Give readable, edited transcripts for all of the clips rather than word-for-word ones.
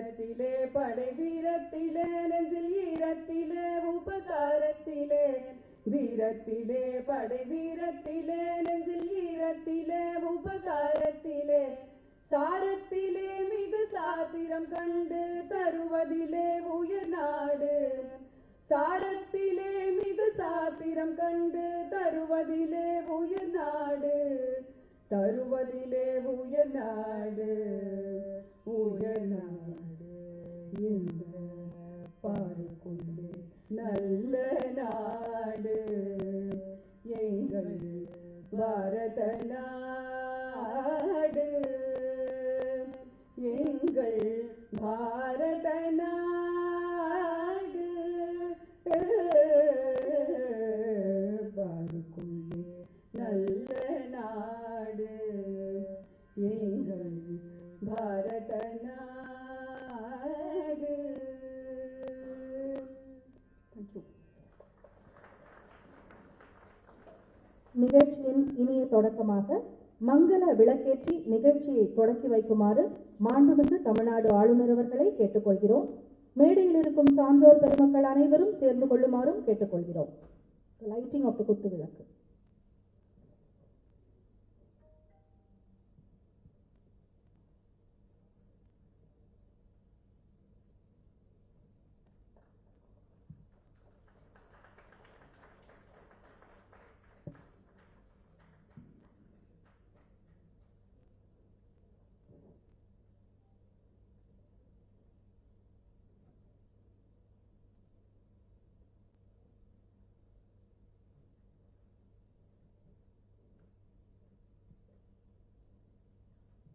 வீரத்திலே படை வீரத்திலே நெஞ்சில் ஈரத்திலே உபகாரத்திலே வீரத்திலே படை வீரத்திலே நெஞ்சில் ஈரத்திலே உபகாரத்திலே சாரத்திலே மிகு சாத்திரம் கண்டு தருவதிலே உயர் நாடு சாரத்திலே மிகு சாத்திரம் கண்டு தருவதிலே உயர் நாடு தருவதிலே உயர் நாடு இந்த பாருக்குள்ளே நல்ல நாடு எங்கள் பாரத நாடு எங்கள் பாரத நாடு பாருக்குள்ளே நல்ல நாடு எங்கள் பாரத நாடு. நிகழ்ச்சியின் இனிய தொடக்கமாக மங்கள விளக்கேற்றி நிகழ்ச்சியை தொடக்கி வைக்குமாறு மாண்புமிகு தமிழ்நாடு ஆளுநர் அவர்களை கேட்டுக்கொள்கிறோம். மேடையில் இருக்கும் சான்றோர் பெருமக்கள் அனைவரும் சேர்ந்து கொள்ளுமாறும் கேட்டுக்கொள்கிறோம். லைட்டிங் ஆஃப் தி குத்து விளக்கு.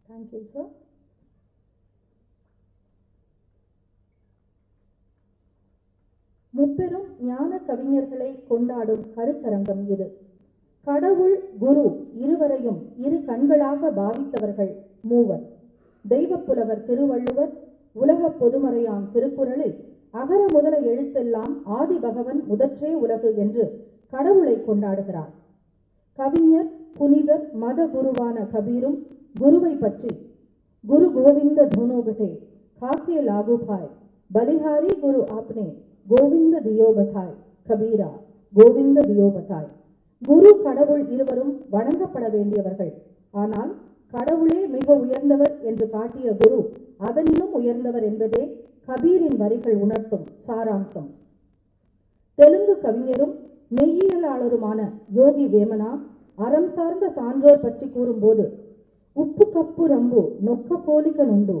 Thank you, sir. முப்பெரும் ஞான கவிஞர்களை கொண்டாடும் கருத்தரங்கம் இது. கடவுள் குரு இருவரையும் இரு கண்களாக பாவித்தவர்கள் மூவர். தெய்வப்புலவர் திருவள்ளுவர் உலக பொதுமறையாம் திருக்குறளில் அகர முதல எழுத்தெல்லாம் ஆதி பகவன் முதற்றே உலகு என்று கடவுளை கொண்டாடுகிறார். கவிஞர் புனிதர் மத குருவான கபீரும் குருவை பற்றி குரு கோவிந்த தோனோகட்டே காக்கே லாகுபாய் பலிஹாரி குரு ஆப்னே கோவிந்த தியோபதாய் கபீரா கோவிந்த தியோபதாய். குரு கடவுள் இருவரும் வணங்கப்பட வேண்டியவர்கள். ஆனால் கடவுளே மிக உயர்ந்தவர் என்று காட்டிய குரு அதனிலும் உயர்ந்தவர் என்பதே கபீரின் வரிகள் உணர்த்தும் சாராம்சம். தெலுங்கு கவிஞரும் மெய்யியலாளருமான யோகி வேமனா அறம் சார்ந்த சான்றோர் பற்றி கூறும்போது ఉప్పు కప్పు రంబు నొక్క పోలిక నుండు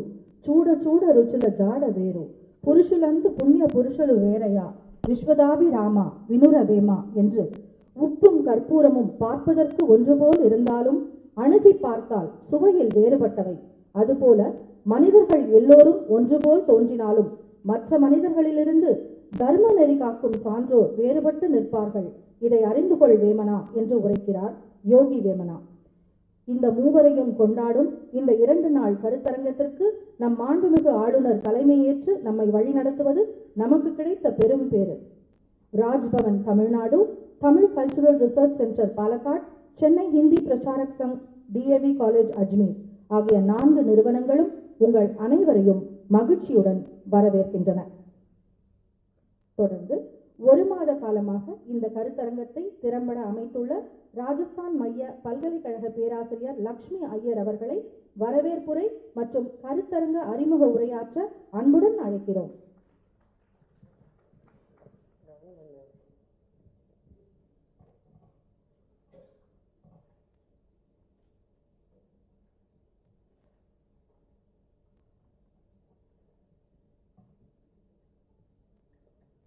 చూడ చూడ రుచుల జాడ వేరు పురుషులందు పుణ్య పురుషులు వేరయా விஸ்வதாபிராமா வினுரவேமா என்று உப்பும் கற்பூரமும் பார்ப்பதற்கு ஒன்றுபோல் இருந்தாலும் அணுகி பார்த்தால் சுவையில் வேறுபட்டவை. அதுபோல மனிதர்கள் எல்லோரும் ஒன்றுபோல் தோன்றினாலும் மற்ற மனிதர்களிலிருந்து தர்ம நெறி காக்கும் சான்றோர் வேறுபட்டு நிற்பார்கள். இதை அறிந்து கொள் வேமனா என்று உரைக்கிறார் யோகி வேமனா. இந்த மூவரையும் கொண்டாடும் இந்த 2 நாள் கருத்தரங்கத்திற்கு நம் மாண்புமிகு ஆளுநர் தலைமையேற்று நம்மை வழிநடத்துவது நமக்கு கிடைத்த பெரும் பேறு. Raj Bhavan Tamil Nadu, Tamil cultural research centre Palakkad, Chennai Hindi Pracharak Sangh DAV college Ajmer ஆகிய 4 நிறுவனங்களும் உங்கள் அனைவரையும் மகிழ்ச்சியுடன் வரவேற்கின்றன. தொடர்ந்து 1 மாத காலமாக இந்த கருத்தரங்கத்தை திறம்பட அமைத்துள்ள ராஜஸ்தான் மைய பல்கலைக்கழக பேராசிரியர் லக்ஷ்மி ஐயர் அவர்களை வரவேற்புரை மற்றும் கருத்தரங்க அறிமுக உரையாற்ற அன்புடன் அழைக்கிறோம்.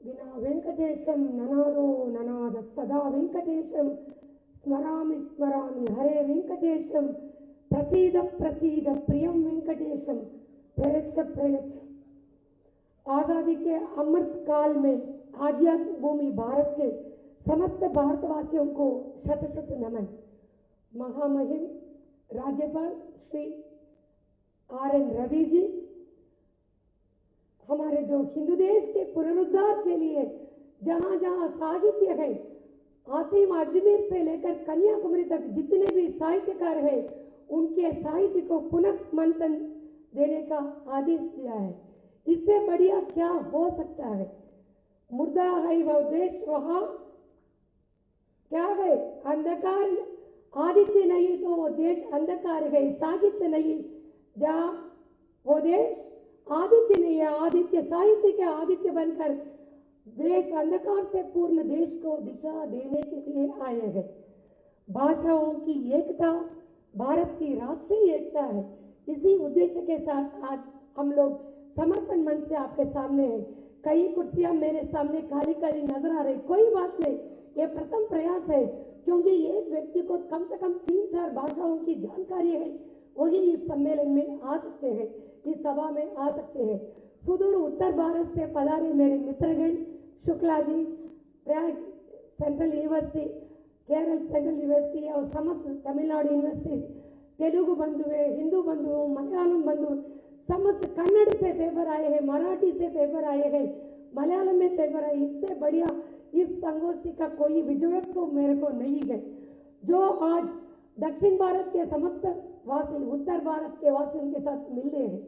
विना वेंकटेशम ननादो ननाद सदा वेंकटेशम स्मरामि स्मरामि हरे वेंकटेशम प्रसीद प्रसीद प्रियम वेंकटेशम प्रयच्छ प्रयच्छ। आज़ादी के अमृत काल में आध्यात्मिक भूमि भारत के समस्त भारतवासियों को शत शत नमन। महामहिम राज्यपाल श्री RN रवि जी, हमारे जो हिंदू देश के पुनरुद्धार के लिए जहाँ जहाँ साहित्य है, आसिम अजमेर से लेकर कन्याकुमारी तक जितने भी साहित्यकार हैं, उनके साहित्य को पुनः मंथन देने का आदेश दिया है। इससे बढ़िया क्या हो सकता है। मुर्दा है वो देश, वहां क्या है अंधकार, आदित्य नहीं तो वो देश अंधकार है, साहित्य नहीं जहाँ वो देश आदित्य नहीं है, आदित्य साहित्य के आदित्य बनकर देश अंधकार से पूर्ण देश को दिशा देने के लिए आए हैं। भाषाओं की एकता भारत की राष्ट्रीय एकता है। इसी उद्देश्य के साथ आज हम लोग समर्पण मन से आपके सामने हैं। कई कुर्सियां मेरे सामने खाली खाली नजर आ रही, कोई बात नहीं, ये प्रथम प्रयास है, क्योंकि एक व्यक्ति को कम से कम 3-4 भाषाओं की जानकारी है, वही इस सम्मेलन में आ सकते हैं, इस सभा में आ सकते हैं। सुदूर उत्तर भारत से पधारे मेरे मित्रगण Shukla ji, Prayag central university, Kerala central university और समस्त तमिलनाडु यूनिवर्सिटी, तेलुगु बंधु है, हिंदू बंधु, मलयालम बंधु, समस्त कन्नड़ से पेपर आए हैं, मराठी से पेपर आए हैं, मलयालम में पेपर आए। इससे बढ़िया इस संगोष्ठी का कोई विजय तो मेरे को नहीं है। जो आज दक्षिण भारत के समस्त वासी उत्तर भारत के वासियों के साथ मिल रहे हैं।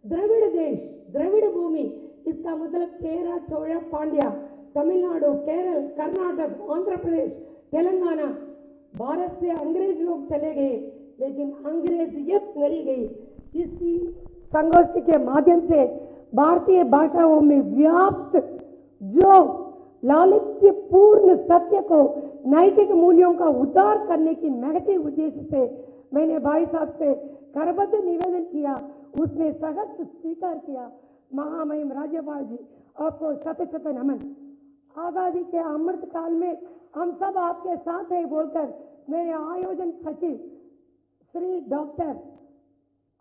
द्रविड़ देश, द्रविड़ भूमि, इसका मतलब चेरा, चोला, पांड्या, तमिलनाडु, केरल, कर्नाटक, आंध्र प्रदेश, तेलंगाना। भारत से अंग्रेज लोग चले गए, लेकिन अंग्रेजियत नहीं गई। इसी संगोष्ठी के माध्यम से भारतीय भाषाओं में व्याप्त जो लालित्यपूर्ण सत्य को, नैतिक मूल्यों का उद्धार करने की महती उद्देश्य से मैंने भाई साहब से करबद्ध निवेदन किया, उसने सहर्ष स्वीकार किया। महामहिम राज्यपाल जी, आपको शत शत नमन। आजादी के अमृत काल में हम सब आपके साथ हैं बोलकर मेरे आयोजन सचिव श्री डॉक्टर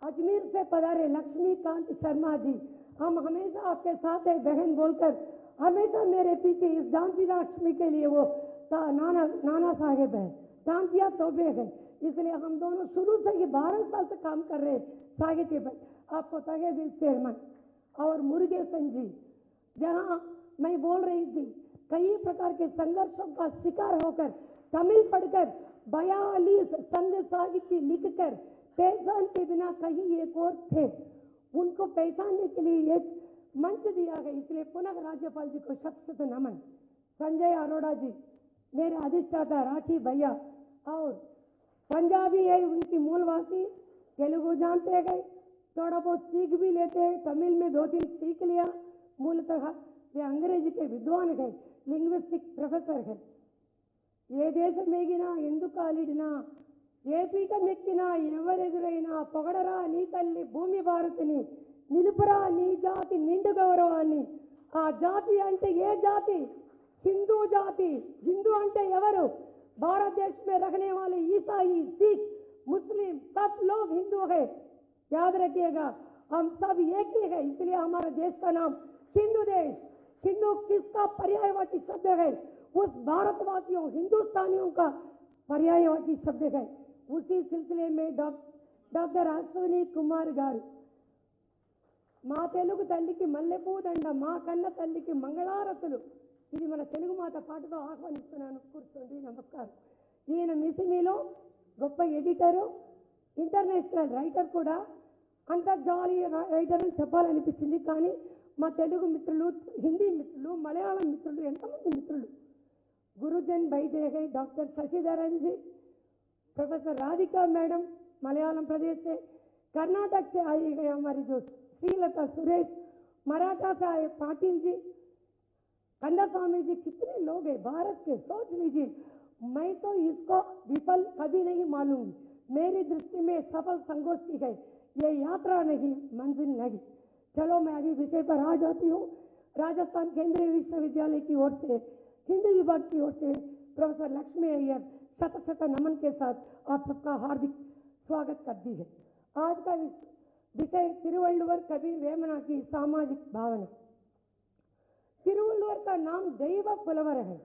अजमेर से पधारे लक्ष्मीकांत शर्मा जी, हम हमेशा आपके साथ है बहन बोलकर हमेशा मेरे पीछे इस झांसी लक्ष्मी के लिए वो नाना साहेब है, तांतिया तोबे है, इसलिए हम दोनों शुरू से ही 12 साल से काम कर रहे साहित्य पर। आपको तहे दिल से नमन। और मुरुगेसन जी, जहाँ मैं बोल रही थी कई प्रकार के संघर्षों का शिकार होकर तमिल पढ़कर 42 संघ साहित्य लिखकर पहचान के बिना कहीं एक और थे, उनको पहचानने के लिए एक मंच दिया गया, इसलिए पुनः राज्यपाल जी को शत शत नमन। संजय अरोड़ा जी, मेरे अधिष्ठाता राठी भैया, और पंजाबी है उनकी मूलवासी, तेलुगु जानते हैं, थोड़ा बहुत सीख भी लेते हैं, तमिल में 2-3 सीख लिया, मूलतः वे अंग्रेजी के विद्वान है, लिंग्विस्टिक प्रोफेसर है। ఏ దేశం ఎగినా ఎందుకు ఆలిడినా ఏ పీఠం ఎక్కినా ఎవరెదురైనా పొగడరా నీ తల్లి భూమి భారతిని నిలుపురా నీ జాతి నిండు గౌరవాన్ని। ఆ జాతి అంటే ఏ జాతి? हिंदू जाति। हिंदू अंटे एवरू? भारत देश में रहने वाले ईसाई, सिख, मुस्लिम सब लोग हिंदू है, याद रखिएगा, हम सब एक ही है, इसलिए हमारे देश का नाम हिंदू देश। हिंदू किसका पर्यायवाची शब्द है? उस भारतवासियों हिंदुस्तानियों का पर्यायवाची शब्द है। उसी सिलसिले में डॉक्टर अश्विनी कुमार गारू, మా తెలుగు తల్లికి మల్లెపూ దండ, మా కన్న తల్లికి మంగళారతులు, ఇది మన తెలుగు మాత పాటతో ఆహ్వానిస్తున్నాను, కూర్చోండి, నమస్కారం। ఈయన మిసిమిలో గొప్ప ఎడిటరు, ఇంటర్నేషనల్ రైటర్ కూడా, అంతర్జాతీయ రైటర్ అని చెప్పాలనిపించింది, కానీ మా తెలుగు మిత్రులు, హిందీ మిత్రులు, మలయాళం మిత్రులు, ఎంతమంది మిత్రులు, गुरुजन बैठे हैं, डॉक्टर शशिधरन जी, प्रोफेसर राधिका मैडम मलयालम प्रदेश से, कर्नाटक से आई गए हमारी जो श्रीलता सुरेश, मराठा से आए पाटिल जी, कंदा स्वामी जी, कितने लोग हैं भारत के, सोच लीजिए। मैं तो इसको विफल कभी नहीं मानूंगी, मेरी दृष्टि में सफल संगोष्ठी है, ये यात्रा नहीं, मंजिल नहीं। चलो मैं अभी विषय पर आ जाती हूँ। राजस्थान केंद्रीय विश्वविद्यालय की ओर से, हिंदी विभाग की ओर से प्रोफेसर लक्ष्मी अय्यर शत शत नमन के साथ आप सबका हार्दिक स्वागत करती है। आज का विषय तिरुवल्लुवर कबीर वेमना की सामाजिक भावना। तिरुवल्लुवर का नाम दैव पुलवर है।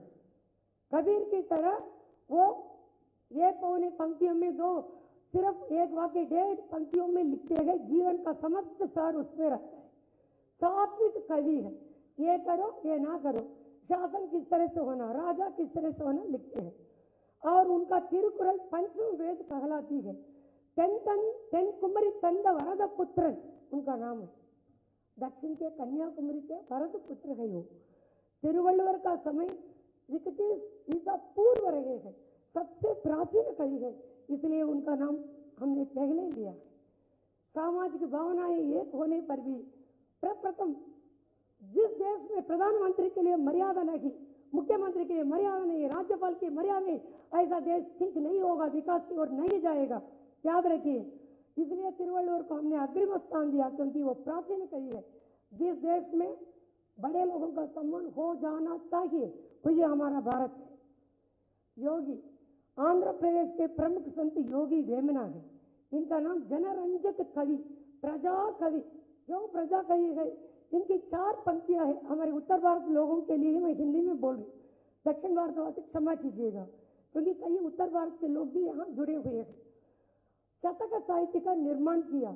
कबीर की तरह वो 1 पंक्तियों में 2 सिर्फ एक वाक्य 1.5 पंक्तियों में लिखते हैं, जीवन का समस्त सार उसमें रहता है। सात्विक कवि है, ये करो ये ना करो, शासन किस तरह से होना, राजा किस तरह से होना लिखते हैं। और उनका तिरुकुरल पंचम वेद कहलाती है। तेन कुमरी तंद वरद पुत्रन उनका नाम है। दक्षिण के कन्याकुमारी के भरत पुत्र है वो। तिरुवल्लुवर का समय ईसा पूर्व रहे हैं, सबसे प्राचीन कवि है, इसलिए उनका नाम हमने पहले लिया। सामाजिक भावनाएं एक होने पर भी प्रप्रथम जिस देश में प्रधानमंत्री के लिए मर्यादा नहीं, मुख्यमंत्री के लिए मर्यादा नहीं, राज्यपाल की मर्यादा नहीं, ऐसा देश ठीक नहीं होगा, विकास की ओर नहीं जाएगा, याद रखिए। इसलिए तिरुवल्लुवर को हमने अग्रिम स्थान दिया क्योंकि वो प्राचीन कवि है। जिस देश में बड़े लोगों का सम्मान हो जाना चाहिए वो ये हमारा भारत है। योगी आंध्र प्रदेश के प्रमुख संत योगी वेमना है। इनका नाम जनरंजक कवि, प्रजा कवि, जो प्रजा कवि है। इनकी 4 पंक्तियां है। हमारे उत्तर भारत लोगों के लिए मैं हिंदी में बोल रही हूँ, दक्षिण भारतवासी क्षमा कीजिएगा क्योंकि कई उत्तर भारत के लोग भी यहाँ जुड़े हुए हैं। शतक साहित्य का निर्माण किया।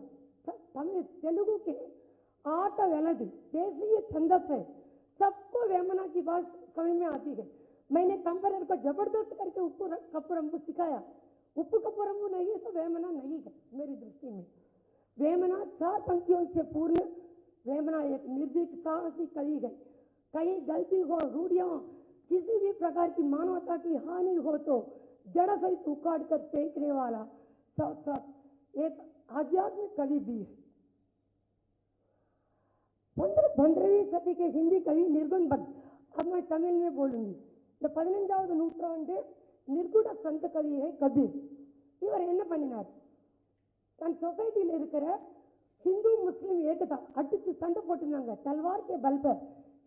तमिल तेलुगु के 8 वेलदी देशीय छंदस है, सबको वेमना की बात समझ में आती है। मैंने कंपेरर को जबरदस्त करके उप्पू कप्पुरंबु सिखाया। उप्पू कप्पुरंबु नहीं है तो वेमना नहीं है मेरी दृष्टि में। वेमना 4 पंक्तियों से पूर्ण। वेमना एक निर्भीक साहसी कवि है। कहीं गलती हो, रूढ़ियों, किसी भी प्रकार की मानवता की हानि हो तो जड़ सहित उखाड़ कर फेंकने वाला साथ साथ एक आध्यात्मिक कवि भी है। 15वीं सदी के हिंदी कवि निर्गुण भक्त, अब मैं तमिल में बोलूंगी। 15வது நூற்றாண்டு நிர்குண சந்த கவி है கபீர். இவர் என்ன பண்ணினார், தன் சொசைட்டியில் இருக்கிற ஹிந்து முஸ்லிம் ஏகதா அடிச்சு சண்டை போட்டுருந்தாங்க, தல்வார் கே பல் पर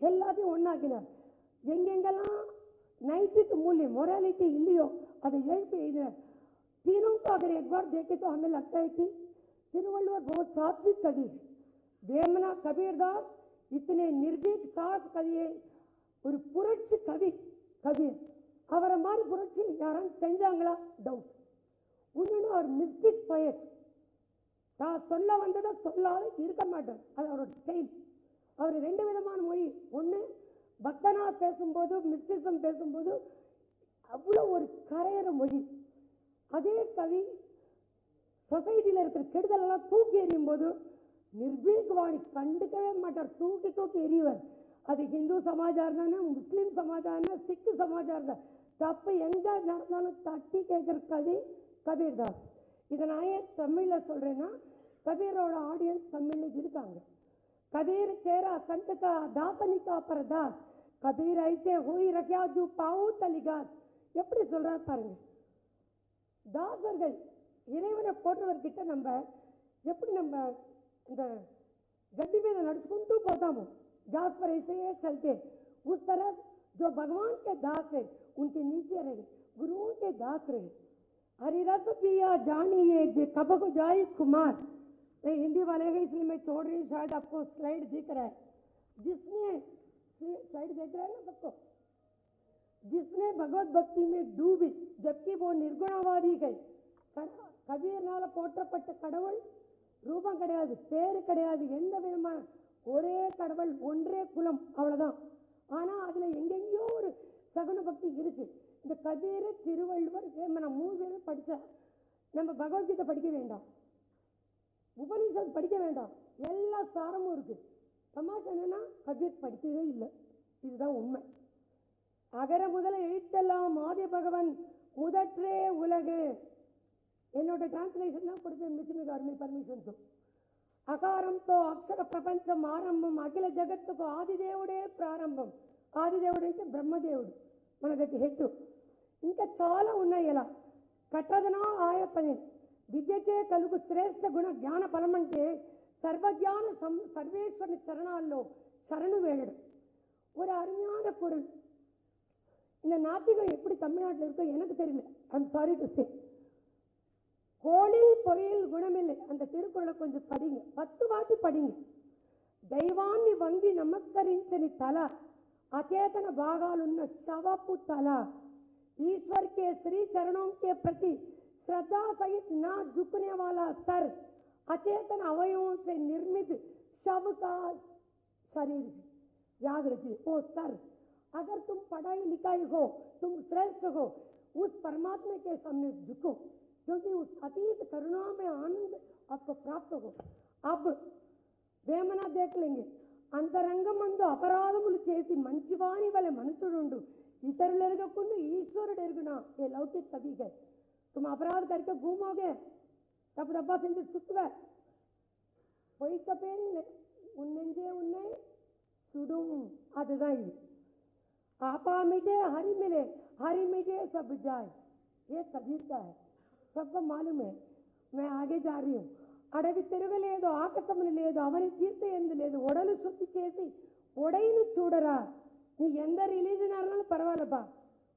எல்லாத்தையும் ஒன்னாக்கினார். எங்கெங்கெல்லாம் नैतिक मूल्य मोरालिटी இல்லையோ அதை எழுப்பி எழுதினார். तीनों को अगर एक बार देखे तो हमें लगता है कि तिरुवल्लुवर बहुत सात्विक कवि है. वेमना कबीरदास इतने निर्भीक साहस कवि है, ஒரு புரட்சி கவி கபீர். அவரை மாதிரி புரட்சி யாரும் செஞ்சாங்களா டவுட். இன்னொன்று அவர் மிஸ்டிக் பயட், நான் சொல்ல வந்ததை சொல்லாத இருக்க மாட்டார், அது அவரோட ஸ்டைல். அவர் 2 விதமான மொழி, ஒன்று பக்தனா பேசும்போது மிஸ்டிசம் பேசும்போது அவ்வளோ ஒரு கரையிற மொழி. அதே கவி சொசைட்டியில் இருக்கிற கெடுதலெல்லாம் தூக்கி எறியும் போது நிர்பீகவாணி கண்டுக்கவே மாட்டார், தூக்கி தூக்கி எறிவார். அது ஹிந்து சமாஜா இருந்தா, முஸ்லீம் சமாஜா இருந்தா, சிக்கு சமாஜா இருந்தா, தப்பு எங்க நடந்தாலும் தட்டி கேட்கிற கவி கபீர்தாஸ். இதை நான் ஏன் தமிழ்ல சொல்றேன்னா, கபீரோட ஆடியன்ஸ் தமிழ்ல இருக்காங்க. कबीर चेहरा संत का दासनी का परदास, कबीर ऐसे हुई रखा जो पाऊ तलिगास. எப்படி சொல்றாரு பாருங்க. தாசர்கள் இறைவனை போற்றவர்கிட்ட நம்ம எப்படி நம்ம இந்த गड्डी में नड़चुंटू पोतामो, घास पर ऐसे ही चलते, उस तरह जो भगवान के दास है उनके नीचे रहे, गुरुओं के दास रहे. हरिरस पिया जानिए जे कब को जाए कुमार. मैं हिंदी वाले हैं इसलिए मैं छोड़ रही हूँ, शायद आपको स्लाइड दिख रहा है. जिसने स्लाइड देख रहा है ना सबको, जिसने भगवत भक्ति में डूबी जबकि वो निर्गुणवादी है. கபீர்னால போற்றப்பட்ட கடவுள் ரூபம் கிடையாது, பேரு கிடையாது, எந்த விதமான ஒரே கடவுள், ஒன்றே குலம், அவ்வளவுதான். ஆனா அதுல எங்கெங்கயோ ஒரு சகுன பக்தி இருக்கு. இந்த கபீர், திருவள்ளுவர், வேமனா 3 பேரும் படிச்சா நம்ம பகவத்கீதை படிக்க வேண்டாம், உபனிஷத் படிக்க வேண்டாம், எல்லா சாரமும் இருக்கு. தமாஷா என்னன்னா கபீர் படிக்கவே இல்லை, இதுதான் உண்மை. அகர முதல எழுத்தெல்லாம் ஆதி பகவன் முதற்றே உலகு. என்னோட டிரான்ஸ்லேஷன் தான் கொடுப்பேன், மிஸ்ஸிமிக அருமை பர்மிஷன். అకారంతో అక్షర ప్రపంచం ఆరంభం, అఖిల జగత్తుకు ఆదిదేవుడే ప్రారంభం. ఆదిదేవుడు అంటే బ్రహ్మదేవుడు, మన దగ్గర హెడ్. ఇంకా చాలా ఉన్నాయి. ఇలా కట్టదనా ఆయ పని, విద్యచే కలుగు శ్రేష్ఠ గుణ జ్ఞాన ఫలం అంటే సర్వజ్ఞాన సర్వేశ్వరుని చరణాల్లో శరణు వేయడం. ஒரு அருமையான பொருள். இந்த நாத்திகம் எப்படி தமிழ்நாட்டில் இருக்கோ எனக்கு தெரியல, I am sorry to say. கோளில் பொறியில் குணமில்லை, அந்த திருக்குறளை கொஞ்சம் படிங்க, 10 வாட்டி படிங்க. దైవాన్ని వంగి నమస్కరించని తల, అచేతన భాగాలున్న శవపు తల, ईश्वर के श्री चरणों के प्रति श्रद्धा सहित ना झुकने वाला सर, अचेतन अवयवों से निर्मित शव का शरीर. याद रखिए वो सर. अगर तुम पढ़ाई लिखाई हो, तुम श्रेष्ठ हो, उस परमात्मा के सामने झुको, क्योंकि उस अतीत करुणा में आनंद आपको प्राप्त हो. अब వేమన देख लेंगे అంతరంగమందు అపరాధములు చేసి మంచివాని వలె మనుషుడుండు ఇతరులు ఎరగకుండా ఈశ్వరుడు ఎరుగునా ये लौकिक कवि है तुम अपराध करके घूमोगे तब दब्बा सिंध सुत्वे பொய்த்தப்பேன் உன்னெஞ்சே உன்னை சுடும் அதுதான் இது आपा मिटे हरि मिटे सब जाए ये कबीर का है सबको मालूम है मैं आगे जा रही हूँ అడవి తిరగలేదు ఆకసములు లేదు అవని తీర్త ఎందు లేదు ఒడలు శుద్ధి చేసి ఒడైను చూడరా நீ எந்த ரிலீஜனா இருந்தாலும் பரவாயில்லப்பா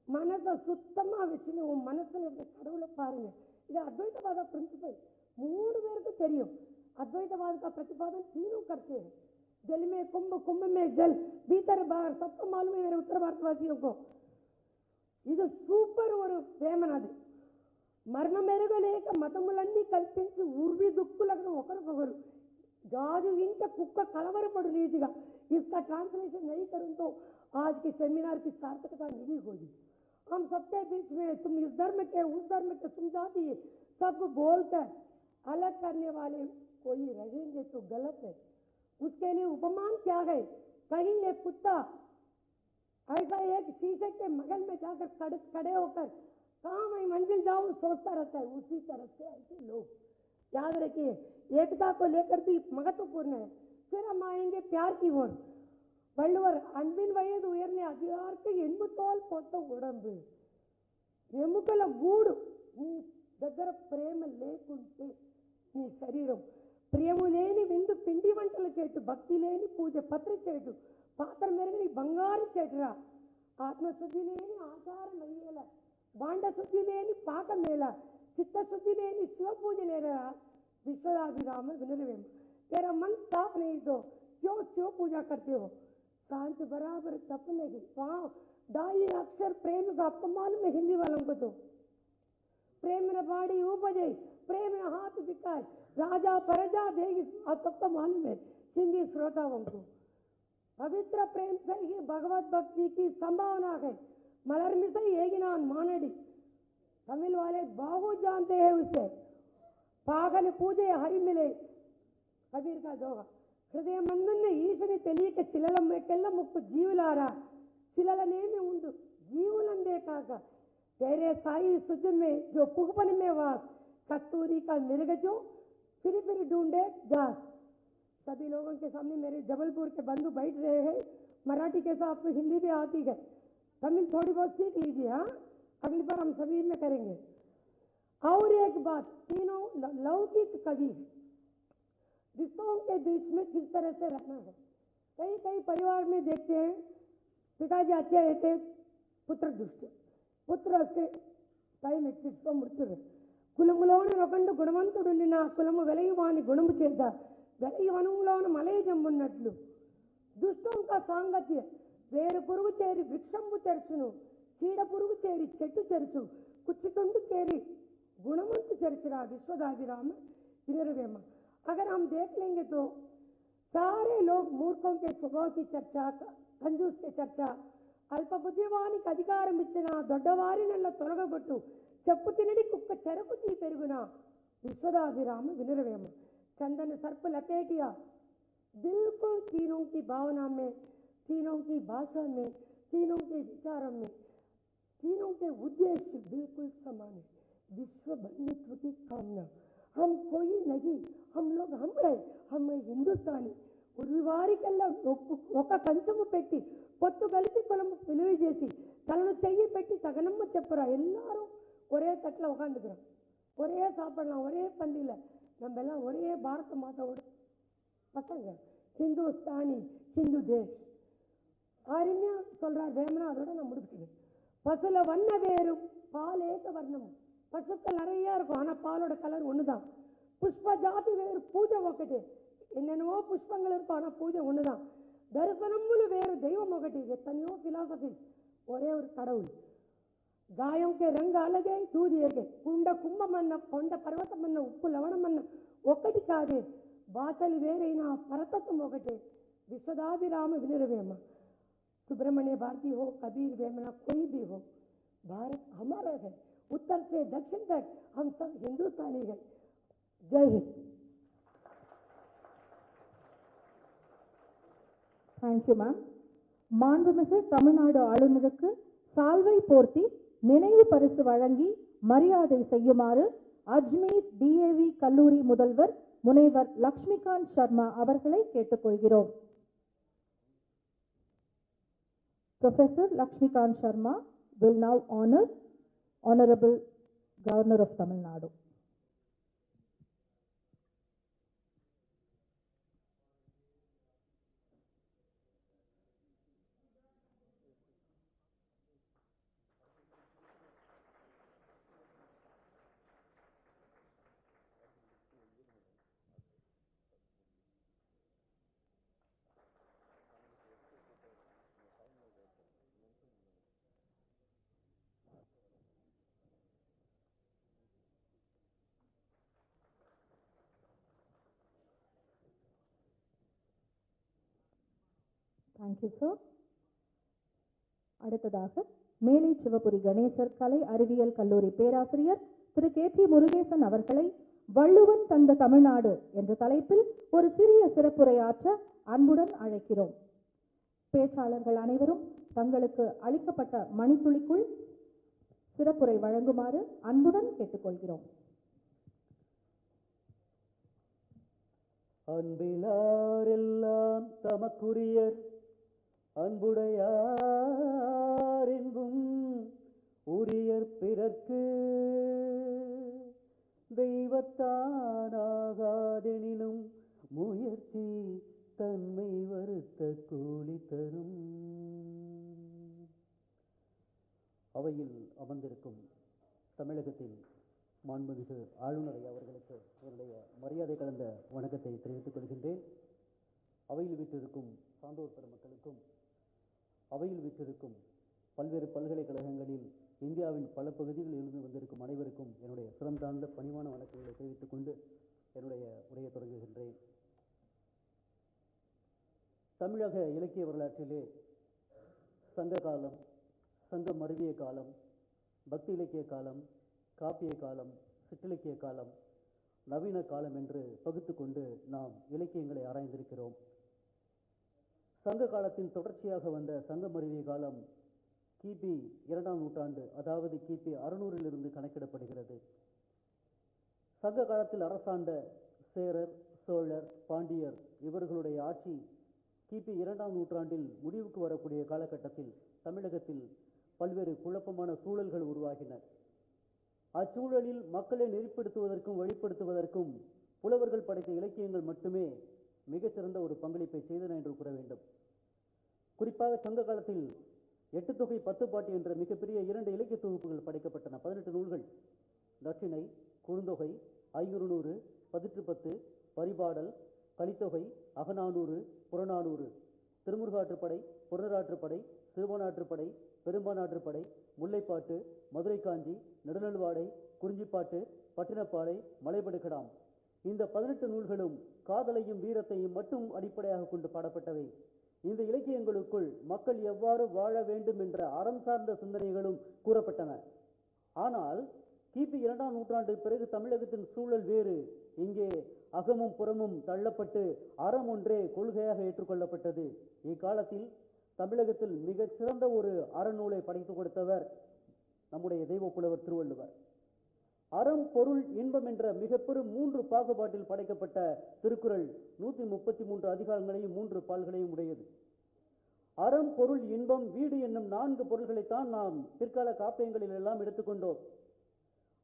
மனசை சுத்தமா வச்சுன்னு உன் மனசுல இருக்க கடவுளை பாருங்க இது अद्वैतवाद प्रिंसिपल 3 பேருக்கு தெரியும் अद्वैतवाद का प्रतिपादन तीनों करते हैं जल में कुंभ में जल भीतर बाहर सबको मालूम है मेरे उत्तर भारतवासियों को ఇది సూపర్ ஒரு వేమనది మరణమెరుగలేక మతములన్నీ కల్పించి ఉర్వి దుక్కులకు ఒకరికొకరు గాజు ఇంట కుక్క కలవరపడు రీతిగా इसका ट्रांसलेशन नहीं करूं तो आज के सेमिनार की सार्थकता नहीं होगी हम सबके बीच में तुम इस धर्म के उस धर्म के तुम जाती है सबको बोलकर अलग करने वाले कोई रहेंगे तो गलत है उसके लिए उपमान क्या है कहीं एक कुत्ता ऐसा एक शीशे के मगल में जाकर खड़े होकर कहाँ मैं मंजिल जाऊं सोचता रहता है उसी तरह से ऐसे लोग याद रखिए एकता को लेकर भी महत्वपूर्ण है फिर हम आएंगे प्यार की ओर वल्लुवर अनबिन वयद उयर्ने अधिकारके एन्मुतोल पोत्त उडंबु ఎముకల గూడు నీ దగ్గర ప్రేమ లేకుంటే నీ శరీరం ప్రియము లేని విందు పిండి వంటల చేటు భక్తి లేని పూజ పత్రి చేటు పాత్ర మెరుగని బంగారు చేటురా ఆత్మశుద్ధి లేని ఆచారం అయ్యేలా బాండ శుద్ధి లేని పాక మేళ చిత్తశుద్ధి లేని శివ పూజ లేరా విశ్వదాభిరామ వినరవేమ तेरा मन साफ नहीं तो क्यों शिव पूजा करते हो सांच बराबर तप नहीं वहाँ 2 अक्षर प्रेम का आपको मालूम है हिंदी वालों को तो प्रेम न बाड़ी उपजे प्रेम न हाथ दिखाए राजा प्रजा देगी आप सबको मालूम है हिंदी श्रोताओं को पवित्र प्रेम से ही भगवत भक्ति की संभावना है मलर में से एगिनान मानड़ी तमिल वाले बहुत जानते हैं उसे पागल पूजे हरि मिले कबीर का दोगा हृदय मंदुन्न ఈశని తెలియక శిలలమ్మెకెల్ల ముక్కు జీవులారా శిలలనేమి ఉండు జీవులందే కాక तेरे साई सुज में जो पुगपन में वास कस्तूरी का मिर्ग जो फिर ढूंढे घास सभी लोगों के सामने मेरे जबलपुर के बंधु बैठ रहे हैं मराठी के साथ आपको हिंदी भी आती है तमिल थोड़ी बहुत सीख लीजिए हाँ अगली बार हम सभी में करेंगे और एक बात तीनों लौकिक कवि रिश्तों के बीच में किस तरह से रहना है कई परिवार में देखते हैं पिताजी अच्छे रहते पुत्र दुष्ट पुत्र उसके टाइम एक्सिस्ट मुड़चुर्रे కులములోన రొకండు గుణవంతుడుండిన కులము వెలయి వాని గుణము చేద్ద వెలయి వనములోన మలయ జమ్మున్నట్లు దుష్టం కా సాంగత్య వేరు పురుగు చేరి వృక్షంబు చెరచును చీడ పురుగు చేరి చెట్టు చెరచు కుచ్చితుండు చేరి गुणवंत चर्चरा विश्वदाभिराम विनरवेम अगर हम देख लेंगे तो सारे लोग मूर्खों के स्वभाव की चर्चा कंजूस की चर्चा अल्प बुद्धिवानिकी अधिकारम इच्चिन दొడ్డవారినెల్ల తొలగగొట్టు చెప్పు తినడి కుక్క చెరకు తీ పెరుగునా विश्वदाभिराम विनरवेम चंदन सर्प लपेटिया बिल्कुल तीनों की भावना में तीनों की भाषा में तीनों के विचारों में तीनों के उद्देश्य बिल्कुल समान है विश्व बंधुत्व की कामना हम कोई नहीं हम लोग हम है हम हिंदुस्तानी ఉరివారికల్లా ఒక కంచము పెట్టి పొత్తు కలిపి కులము పిలువి చేసి తలను చెయ్యి పెట్టి తగనమ్మ చెప్పురా எல்லாரும் ஒரே தட்டில் உட்காந்துக்கிறோம் ஒரே சாப்பிடலாம் ஒரே பந்தியில் நம்ம எல்லாம் ஒரே பாரத மாதாவோட பசங்க ஹிந்துஸ்தானி ஹிந்து தேஷ் அருமையா சொல்றார் வேமனா அதோட நான் முடிச்சுக்கிறேன் பசுல வண்ண வேறும் பால் ஏக வர்ணம் பசுக்கள் நிறைய இருக்கும் ஆனா பாலோட கலர் ஒண்ணுதான் புஷ்ப ஜாதி வேறு பூஜை ఒకటి ఎన్నెన్నో పుష్పంగలు இருக்கும் ஆனா పూజ ஒண்ணுதான் దర్శనములు వేరు దైవం ఒకటి ఎత్తనో ఫిలాసఫీ ఒరే ఒక கடவுள் गायों के रंग अलग है दूध एक है कुंड कुंभमन्न కొండ పర్వతమన్న ఉప్పు లవణమన్న ఒకటి కాదే భాషలు వేరైనా పరతత్వం ఒకటే विश्वदाभिराम विनरवेम सुब्रमण्य भारती हो कबीर वेमना कोई भी हो भारत हमारा है उत्तर से दक्षिण तक हम सब हिंदुस्तानी हैं जय हिंद தேங்க்யூ மேம். மாண்புமிகு தமிழ்நாடு ஆளுநருக்கு சால்வை போர்த்தி நினைவு பரிசு வழங்கி மரியாதை செய்யுமாறு அஜ்மீர் டிஏவி கல்லூரி முதல்வர் முனைவர் லக்ஷ்மிகாந்த் சர்மா அவர்களை கேட்டுக்கொள்கிறோம். Professor Lakshmikant Sharma will now honor Honorable Governor of Tamil Nadu. Thank you, sir. அடுத்ததாக மேலை சிவபுரி கணேசர் கலை அறிவியல் கல்லூரி பேராசிரியர் திரு கே.டி. முருகேசன் அவர்களை வள்ளுவன் தந்த தமிழ்நாடு என்ற தலைப்பில் ஒரு சிறிய சிறப்புரையாற்ற அன்புடன் அழைக்கிறோம். பேச்சாளர்கள் அனைவரும் தங்களுக்கு அளிக்கப்பட்ட மணித்துளிக்குள் சிறப்புரை வழங்குமாறு அன்புடன் கேட்டுக்கொள்கிறோம். அன்பிலாரெல்லாம் தமக்குரியர் அன்புடையாரெங்கும் உரியர் பிறர்க்கு தெய்வத்தானாகாதெனினும் முயற்சி தன்மை வருத்த கூலி தரும். அவையில் அமர்ந்திருக்கும் தமிழகத்தின் மாண்புமிகு ஆளுநரை அவர்களுக்கு என்னுடைய மரியாதை கலந்த வணக்கத்தை தெரிவித்துக் கொள்கின்றேன். அவையில் வீற்றிருக்கும் சான்றோர் பெருமக்களுக்கும் அவையில் வீற்றிருக்கும் பல்வேறு பல்கலைக்கழகங்களில் இந்தியாவின் பல பகுதிகளில் இருந்து வந்திருக்கும் அனைவருக்கும் என்னுடைய சிறந்தாழ்ந்த பணிவான வணக்கங்களை தெரிவித்துக் கொண்டு என்னுடைய உரையை தொடங்குகின்றேன். தமிழக இலக்கிய வரலாற்றிலே சங்க காலம், சங்கம் மருவிய காலம், பக்தி இலக்கிய காலம், காப்பிய காலம், சிற்றிலக்கிய காலம், நவீன காலம் என்று பகுத்து கொண்டு நாம் இலக்கியங்களை ஆராய்ந்திருக்கிறோம். சங்க காலத்தின் தொடர்ச்சியாக வந்த சங்க மருவிய காலம் கிபி 2ஆம் நூற்றாண்டு, அதாவது கிபி 600 கணக்கிடப்படுகிறது. சங்க காலத்தில் அரசாண்ட சேரர், சோழர், பாண்டியர் இவர்களுடைய ஆட்சி கிபி 2ஆம் நூற்றாண்டில் முடிவுக்கு வரக்கூடிய காலகட்டத்தில் தமிழகத்தில் பல்வேறு குழப்பமான சூழல்கள் உருவாகின. அச்சூழலில் மக்களை நெறிப்படுத்துவதற்கும் வழிப்படுத்துவதற்கும் புலவர்கள் படைத்த இலக்கியங்கள் மட்டுமே மிகச்சிறந்த ஒரு பங்களிப்பை செய்தன என்று கூற வேண்டும். குறிப்பாக சங்க காலத்தில் 8 தொகை 10 பாட்டு என்ற மிகப்பெரிய 2 இலக்கிய தொகுப்புகள் படைக்கப்பட்டன. 18 நூல்கள், நற்றிணை, குறுந்தொகை, ஐங்குறுநூறு, 18 பரிபாடல், கலித்தொகை, அகநானூறு, புறநானூறு, திருமுருகாற்றுப்படை, புறநாற்றுப்படை, சிறுவனாற்றுப்படை, பெரும்பானாற்றுப்படை, முல்லைப்பாட்டு, மதுரை காஞ்சி, நெடுநல்வாடை, குறிஞ்சிப்பாட்டு, பட்டினப்பாலை, மலைபடுகடாம். இந்த 18 நூல்களும் காதலையும் வீரத்தையும் மட்டும் அடிப்படையாக கொண்டு பாடப்பட்டவை. இந்த இலக்கியங்களுக்குள் மக்கள் எவ்வாறு வாழ வேண்டும் என்ற அறம் சார்ந்த சிந்தனைகளும் கூறப்பட்டன. ஆனால் கிபி 2ஆம் நூற்றாண்டு பிறகு தமிழகத்தின் சூழல் வேறு. இங்கே அகமும் புறமும் தள்ளப்பட்டு அறம் ஒன்றே கொள்கையாக ஏற்றுக்கொள்ளப்பட்டது. இக்காலத்தில் தமிழகத்தில் மிகச் சிறந்த ஒரு அறநூலை படைத்து கொடுத்தவர் நம்முடைய தெய்வ புலவர் திருவள்ளுவர். அறம், பொருள், இன்பம் என்ற மிகப்பெரும் 3 பாகுபாட்டில் படைக்கப்பட்ட திருக்குறள் 133 அதிகாரங்களையும் 3 பால்களையும் உடையது. அறம், பொருள், இன்பம், வீடு என்னும் 4 பொருள்களைத்தான் நாம் பிற்கால காப்பியங்களில் எல்லாம் எடுத்துக்கொண்டோம்.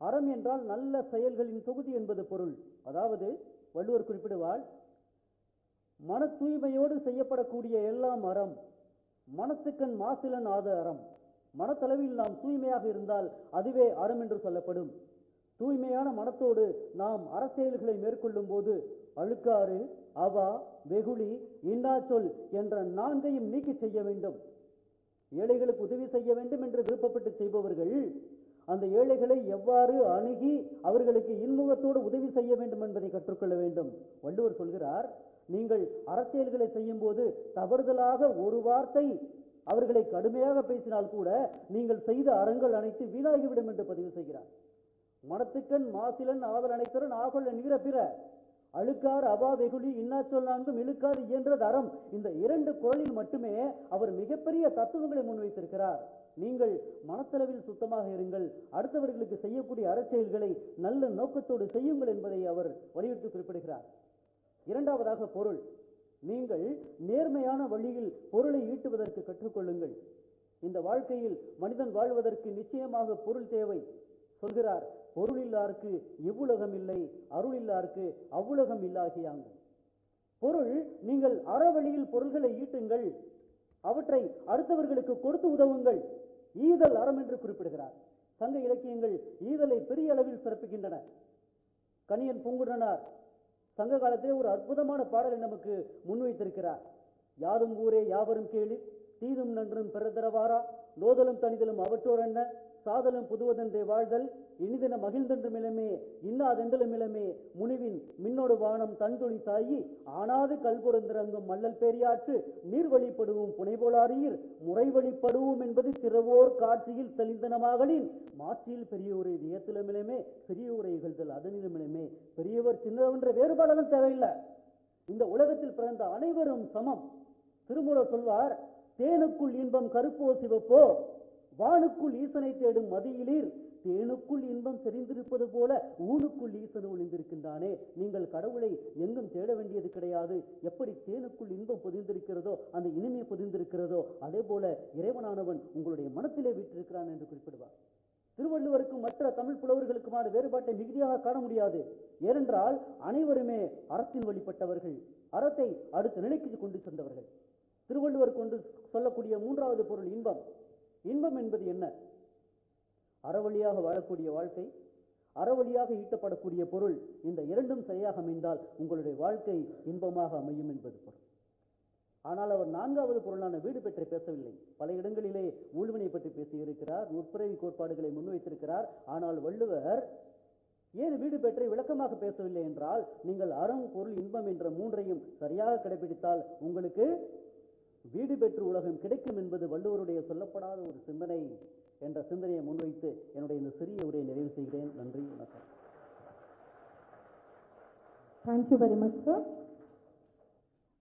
அறம் என்றால் நல்ல செயல்களின் தொகுதி என்பது பொருள். அதாவது வள்ளுவர் குறிப்பிடுவார், மன தூய்மையோடு செய்யப்படக்கூடிய எல்லாம் அறம், மனத்துக்கண் மாசிலன் ஆத அறம். மனத்தளவில் நாம் தூய்மையாக இருந்தால் அதுவே அறம் என்று சொல்லப்படும். தூய்மையான மனத்தோடு நாம் அரசியல்களை மேற்கொள்ளும் போது அழுக்காறு, அவா, வெகுளி, இன்னாச்சொல் என்ற 4ஐயும் நீக்கி செய்ய வேண்டும். ஏழைகளுக்கு உதவி செய்ய வேண்டும் என்று விருப்பப்பட்டு செய்பவர்கள் அந்த ஏழைகளை எவ்வாறு அணுகி அவர்களுக்கு இன்முகத்தோடு உதவி செய்ய வேண்டும் என்பதை கற்றுக்கொள்ள வேண்டும். வள்ளுவர் சொல்கிறார், நீங்கள் அரசியல்களை செய்யும் போது தவறுதலாக ஒரு வார்த்தை அவர்களை கடுமையாக பேசினால் கூட நீங்கள் செய்த அறங்கள் அனைத்து வீணாகிவிடும் என்று பதிவு செய்கிறார். மனத்துக்கண் மாசிலன் ஆதல் அனைத்தரன் ஆகொள்ள நிகர பிற. அழுக்கார் அவா வெகுளி இன்னாச்சொல் நான்கும் இழுக்காது இயன்றது அறம். இந்த 2 குறளில் மட்டுமே அவர் மிகப்பெரிய தத்துவங்களை முன்வைத்திருக்கிறார். நீங்கள் மனத்தளவில் சுத்தமாக இருங்கள், அடுத்தவர்களுக்கு செய்யக்கூடிய அறச்செயல்களை நல்ல நோக்கத்தோடு செய்யுங்கள் என்பதை அவர் வலியுறுத்தி குறிப்பிடுகிறார். இரண்டாவதாக பொருள். நீங்கள் நேர்மையான வழியில் பொருளை ஈட்டுவதற்கு கற்றுக்கொள்ளுங்கள். இந்த வாழ்க்கையில் மனிதன் வாழ்வதற்கு நிச்சயமாக பொருள் தேவை. சொல்கிறார், பொருள் இல்லாருக்கு இவ்வுலகம் இல்லை, அருள் இல்லாருக்கு அவ்வுலகம் இல்லாகியாங்க. பொருள், நீங்கள் அறவழியில் பொருள்களை ஈட்டுங்கள், அவற்றை அடுத்தவர்களுக்கு கொடுத்து உதவுங்கள். ஈதல் அறம் என்று குறிப்பிடுகிறார். சங்க இலக்கியங்கள் ஈதலை பெரிய அளவில் சிறப்பிக்கின்றன. கணியன் பூங்குன்றனார் சங்க காலத்திலே ஒரு அற்புதமான பாடலை நமக்கு முன்வைத்திருக்கிறார். யாதும் ஊரே யாவரும் கேளு, தீதும் நன்றும் பிறதரவாரா, நோதலும் தனிதலும் அவற்றோர் என்ன, சாதலும் புதுவதென்றே வாழ்தல், இனிதென மகிழ்ந்தென்று மிளமே இன்னாதென்றலும் மிளமே, முனிவின் மின்னோடு வானம் தன்தொழி தாயி, ஆனாது கல்புறந்திறங்கும் மல்லல் பெரியாற்று, நீர் வழிபடுவோம் புனைபோலாரியில் முறை வழிபடுவோம் என்பது திறவோர் காட்சியில் தெளிந்தனமாகலின், மாட்சியில் பெரியோரை வியத்திலுமிலமே சிறியோரை இகழ்தல் அதனிலுமிலமே. பெரியவர் சின்னவென்ற வேறுபாடெல்லாம் தேவையில்லை. இந்த உலகத்தில் பிறந்த அனைவரும் சமம். திருமூலர் சொல்வார், தேனுக்குள் இன்பம் கருப்போ சிவப்போ, வானுக்குள் ஈசனை தேடும் மதியிலீர், தேனுக்குள் இன்பம் செறிந்திருப்பது போல ஊனுக்குள் ஈசன் ஒளிந்திருக்கின்றானே. நீங்கள் கடவுளை எங்கும் தேட வேண்டியது கிடையாது. எப்படி தேனுக்குள் இன்பம் பொதிந்திருக்கிறதோ, அந்த இனிமை பொதிந்திருக்கிறதோ, அதே போல இறைவனானவன் உங்களுடைய மனத்திலே வீற்றிருக்கிறான் என்று குறிப்பிடுவார். திருவள்ளுவருக்கும் மற்ற தமிழ் புலவர்களுக்குமான வேறுபாட்டை மிகுதியாக காண முடியாது. ஏனென்றால் அனைவருமே அறத்தின் வழிபட்டவர்கள், அறத்தை அடுத்த நிலைக்கு கொண்டு சென்றவர்கள். திருவள்ளுவர் கொண்டு சொல்லக்கூடிய 3வது பொருள் இன்பம். இன்பம் என்பது என்ன? அறவழியாக வாழக்கூடிய வாழ்க்கை, அறவழியாக ஈட்டப்படக்கூடிய பொருள், இந்த 2ம் சரியாக அமைந்தால் உங்களுடைய வாழ்க்கை இன்பமாக அமையும் என்பது பொருள். ஆனால் அவர் 4வது பொருளான வீடு பற்றி பேசவில்லை. பல இடங்களிலே ஊழ்வினை பற்றி பேசியிருக்கிறார், முற்பிறவி கோட்பாடுகளை முன்வைத்திருக்கிறார். ஆனால் வள்ளுவர் ஏன் வீடு பற்றி விளக்கமாக பேசவில்லை என்றால், நீங்கள் அறம் பொருள் இன்பம் என்ற 3ஐயும் சரியாக கடைபிடித்தால் உங்களுக்கு வீடு பெற்று உலகம் கிடைக்கும் என்பது வள்ளுவருடைய சொல்லப்படாத ஒரு சிந்தனை என்ற சிந்தனையை முன்வைத்து என்னுடைய இந்த சிறிய உரையை நிறைவு செய்கிறேன். நன்றி, வணக்கம். Thank you very much, sir.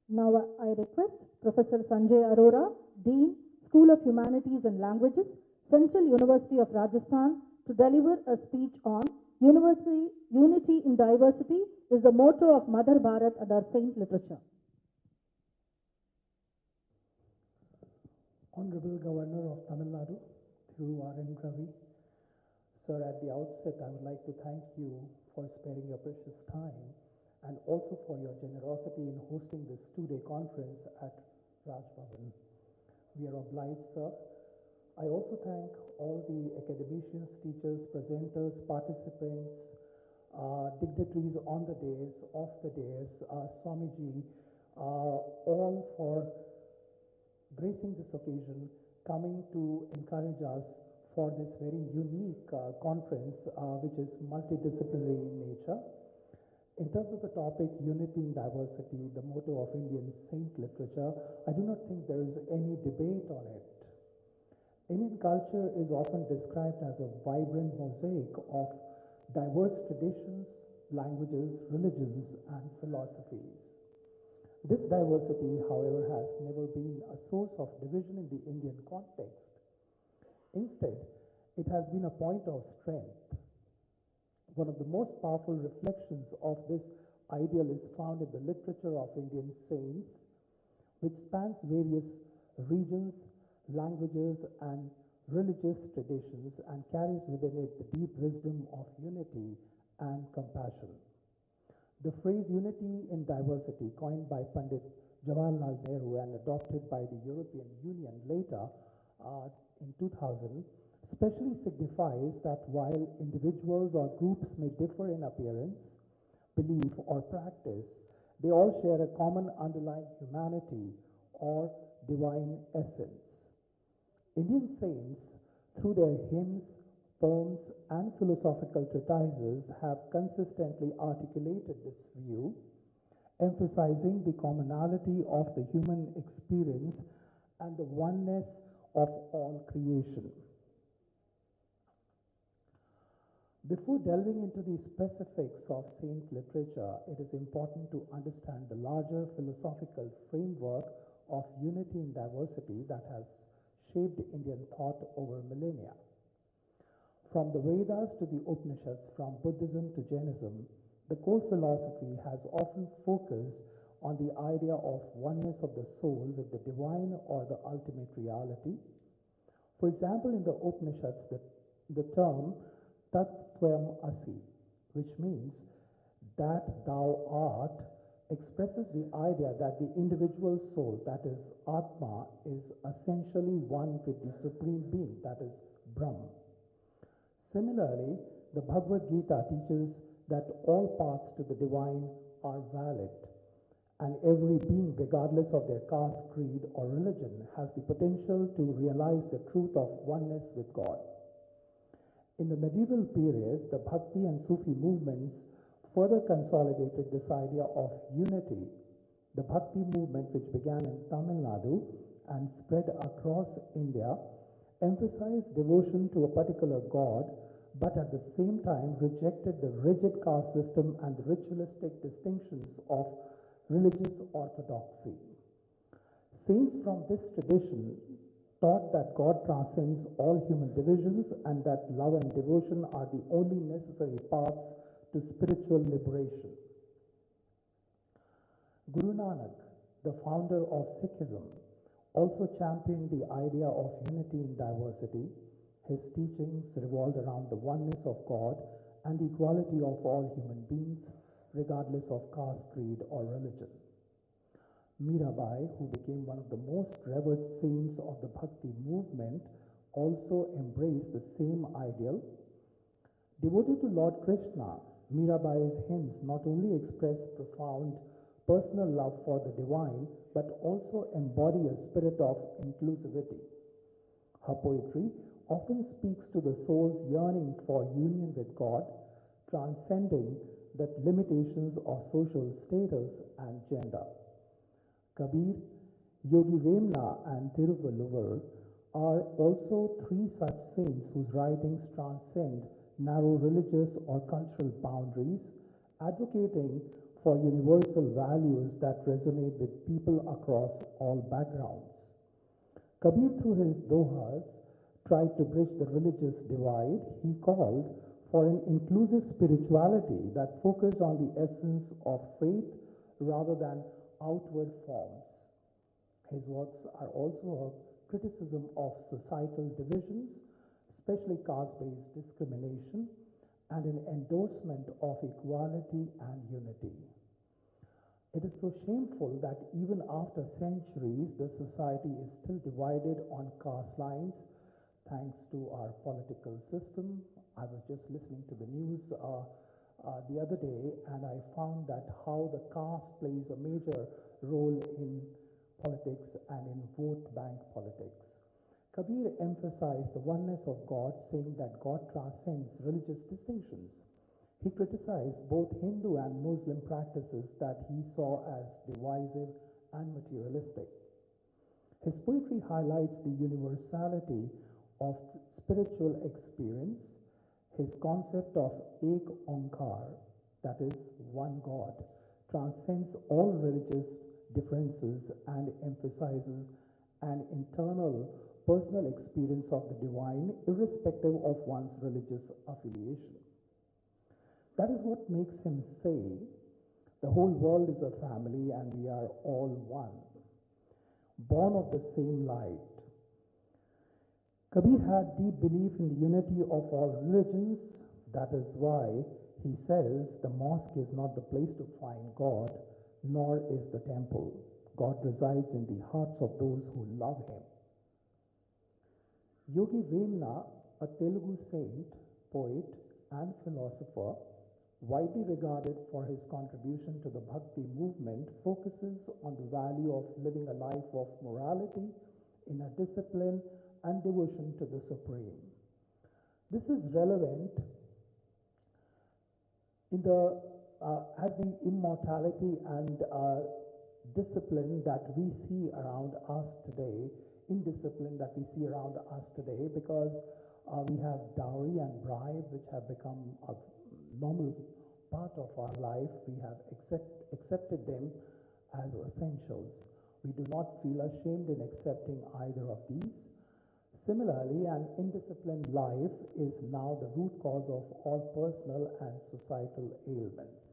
Now I request Professor Sanjay Arora, Dean, School of Humanities and Languages, Central University of Rajasthan, to deliver a speech on Unity in Diversity is the motto of Mother Bharat and our saint literature. Honorable Governor of Tamil Nadu, through R.N. Ravi. Sir, at the outset, I would like to thank you for sparing your precious time and also for your generosity in hosting this 2-day conference at Raj Bhavan. We are obliged, sir. I also thank all the academicians, teachers, presenters, participants, dignitaries on the dais, off the dais, Swamiji, all for gracing this occasion, coming to encourage us for this very unique conference, which is multidisciplinary in nature. In terms of the topic, unity in diversity, the motto of Indian saint literature, I do not think there is any debate on it. Indian culture is often described as a vibrant mosaic of diverse traditions, languages, religions, and philosophies. This diversity, however, has never been a source of division in the Indian context. Instead, it has been a point of strength. One of the most powerful reflections of this ideal is found in the literature of Indian saints, which spans various regions, languages, and religious traditions, and carries within it the deep wisdom of unity and compassion. The phrase unity in diversity, coined by Pandit Jawaharlal Nehru and adopted by the European Union later in 2000, specially signifies that while individuals or groups may differ in appearance, belief, or practice, they all share a common underlying humanity or divine essence. Indian saints, through their hymns, poems, and philosophical treatises, have consistently articulated this view, emphasizing the commonality of the human experience and the oneness of all creation. Before delving into the specifics of saint literature, it is important to understand the larger philosophical framework of unity in diversity that has shaped Indian thought over millennia. From the Vedas to the Upanishads, from Buddhism to Jainism, the core philosophy has often focused on the idea of oneness of the soul with the divine or the ultimate reality. For example, in the Upanishads, the term Tat Tvam Asi, which means that thou art, expresses the idea that the individual soul, that is Atma, is essentially one with the Supreme Being, that is Brahm. Similarly, the Bhagavad Gita teaches that all paths to the divine are valid, and every being, regardless of their caste, creed, or religion, has the potential to realize the truth of oneness with God. In the medieval period, the Bhakti and Sufi movements further consolidated this idea of unity. The Bhakti movement, which began in Tamil Nadu and spread across India, emphasized devotion to a particular god, but at the same time rejected the rigid caste system and the ritualistic distinctions of religious orthodoxy. Saints from this tradition taught that God transcends all human divisions and that love and devotion are the only necessary paths to spiritual liberation. Guru Nanak, the founder of Sikhism, also championed the idea of unity in diversity. His teachings revolved around the oneness of God and the equality of all human beings, regardless of caste, creed, or religion. Mirabai, who became one of the most revered saints of the Bhakti movement, also embraced the same ideal. Devoted to Lord Krishna, Mirabai's hymns not only express profound personal love for the divine, but also embody a spirit of inclusivity. Her poetry often speaks to the soul's yearning for union with God, transcending the limitations of social status and gender. Kabir, Yogi Vemna, and Tiruvalluvar are also three such saints whose writings transcend narrow religious or cultural boundaries, advocating for universal values that resonate with people across all backgrounds. Kabir, through his dohas, tried to bridge the religious divide. He called for an inclusive spirituality that focused on the essence of faith rather than outward forms. His works are also a criticism of societal divisions, especially caste-based discrimination, and an endorsement of equality and unity. It is so shameful that even after centuries, the society is still divided on caste lines, thanks to our political system. I was just listening to the news the other day, and I found that how the caste plays a major role in politics and in vote bank politics. Kabir emphasized the oneness of God, saying that God transcends religious distinctions. He criticized both Hindu and Muslim practices that he saw as divisive and materialistic. His poetry highlights the universality of spiritual experience. His concept of Ek Onkar, that is one God, transcends all religious differences and emphasizes an internal personal experience of the divine, irrespective of one's religious affiliation. That is what makes him say, the whole world is a family and we are all one, born of the same light. Kabir had deep belief in the unity of all religions. That is why he says the mosque is not the place to find God, nor is the temple. God resides in the hearts of those who love him. Yogi Vemna, a Telugu saint, poet, and philosopher, widely regarded for his contribution to the Bhakti movement, focuses on the value of living a life of morality in a discipline and devotion to the Supreme. This is relevant in as the immortality and discipline that we see around us today, indiscipline that we see around us today, because We have dowry and bribe, which have become a normal part of our life. We have accepted them as essentials. We do not feel ashamed in accepting either of these. Similarly, an indisciplined life is now the root cause of all personal and societal ailments.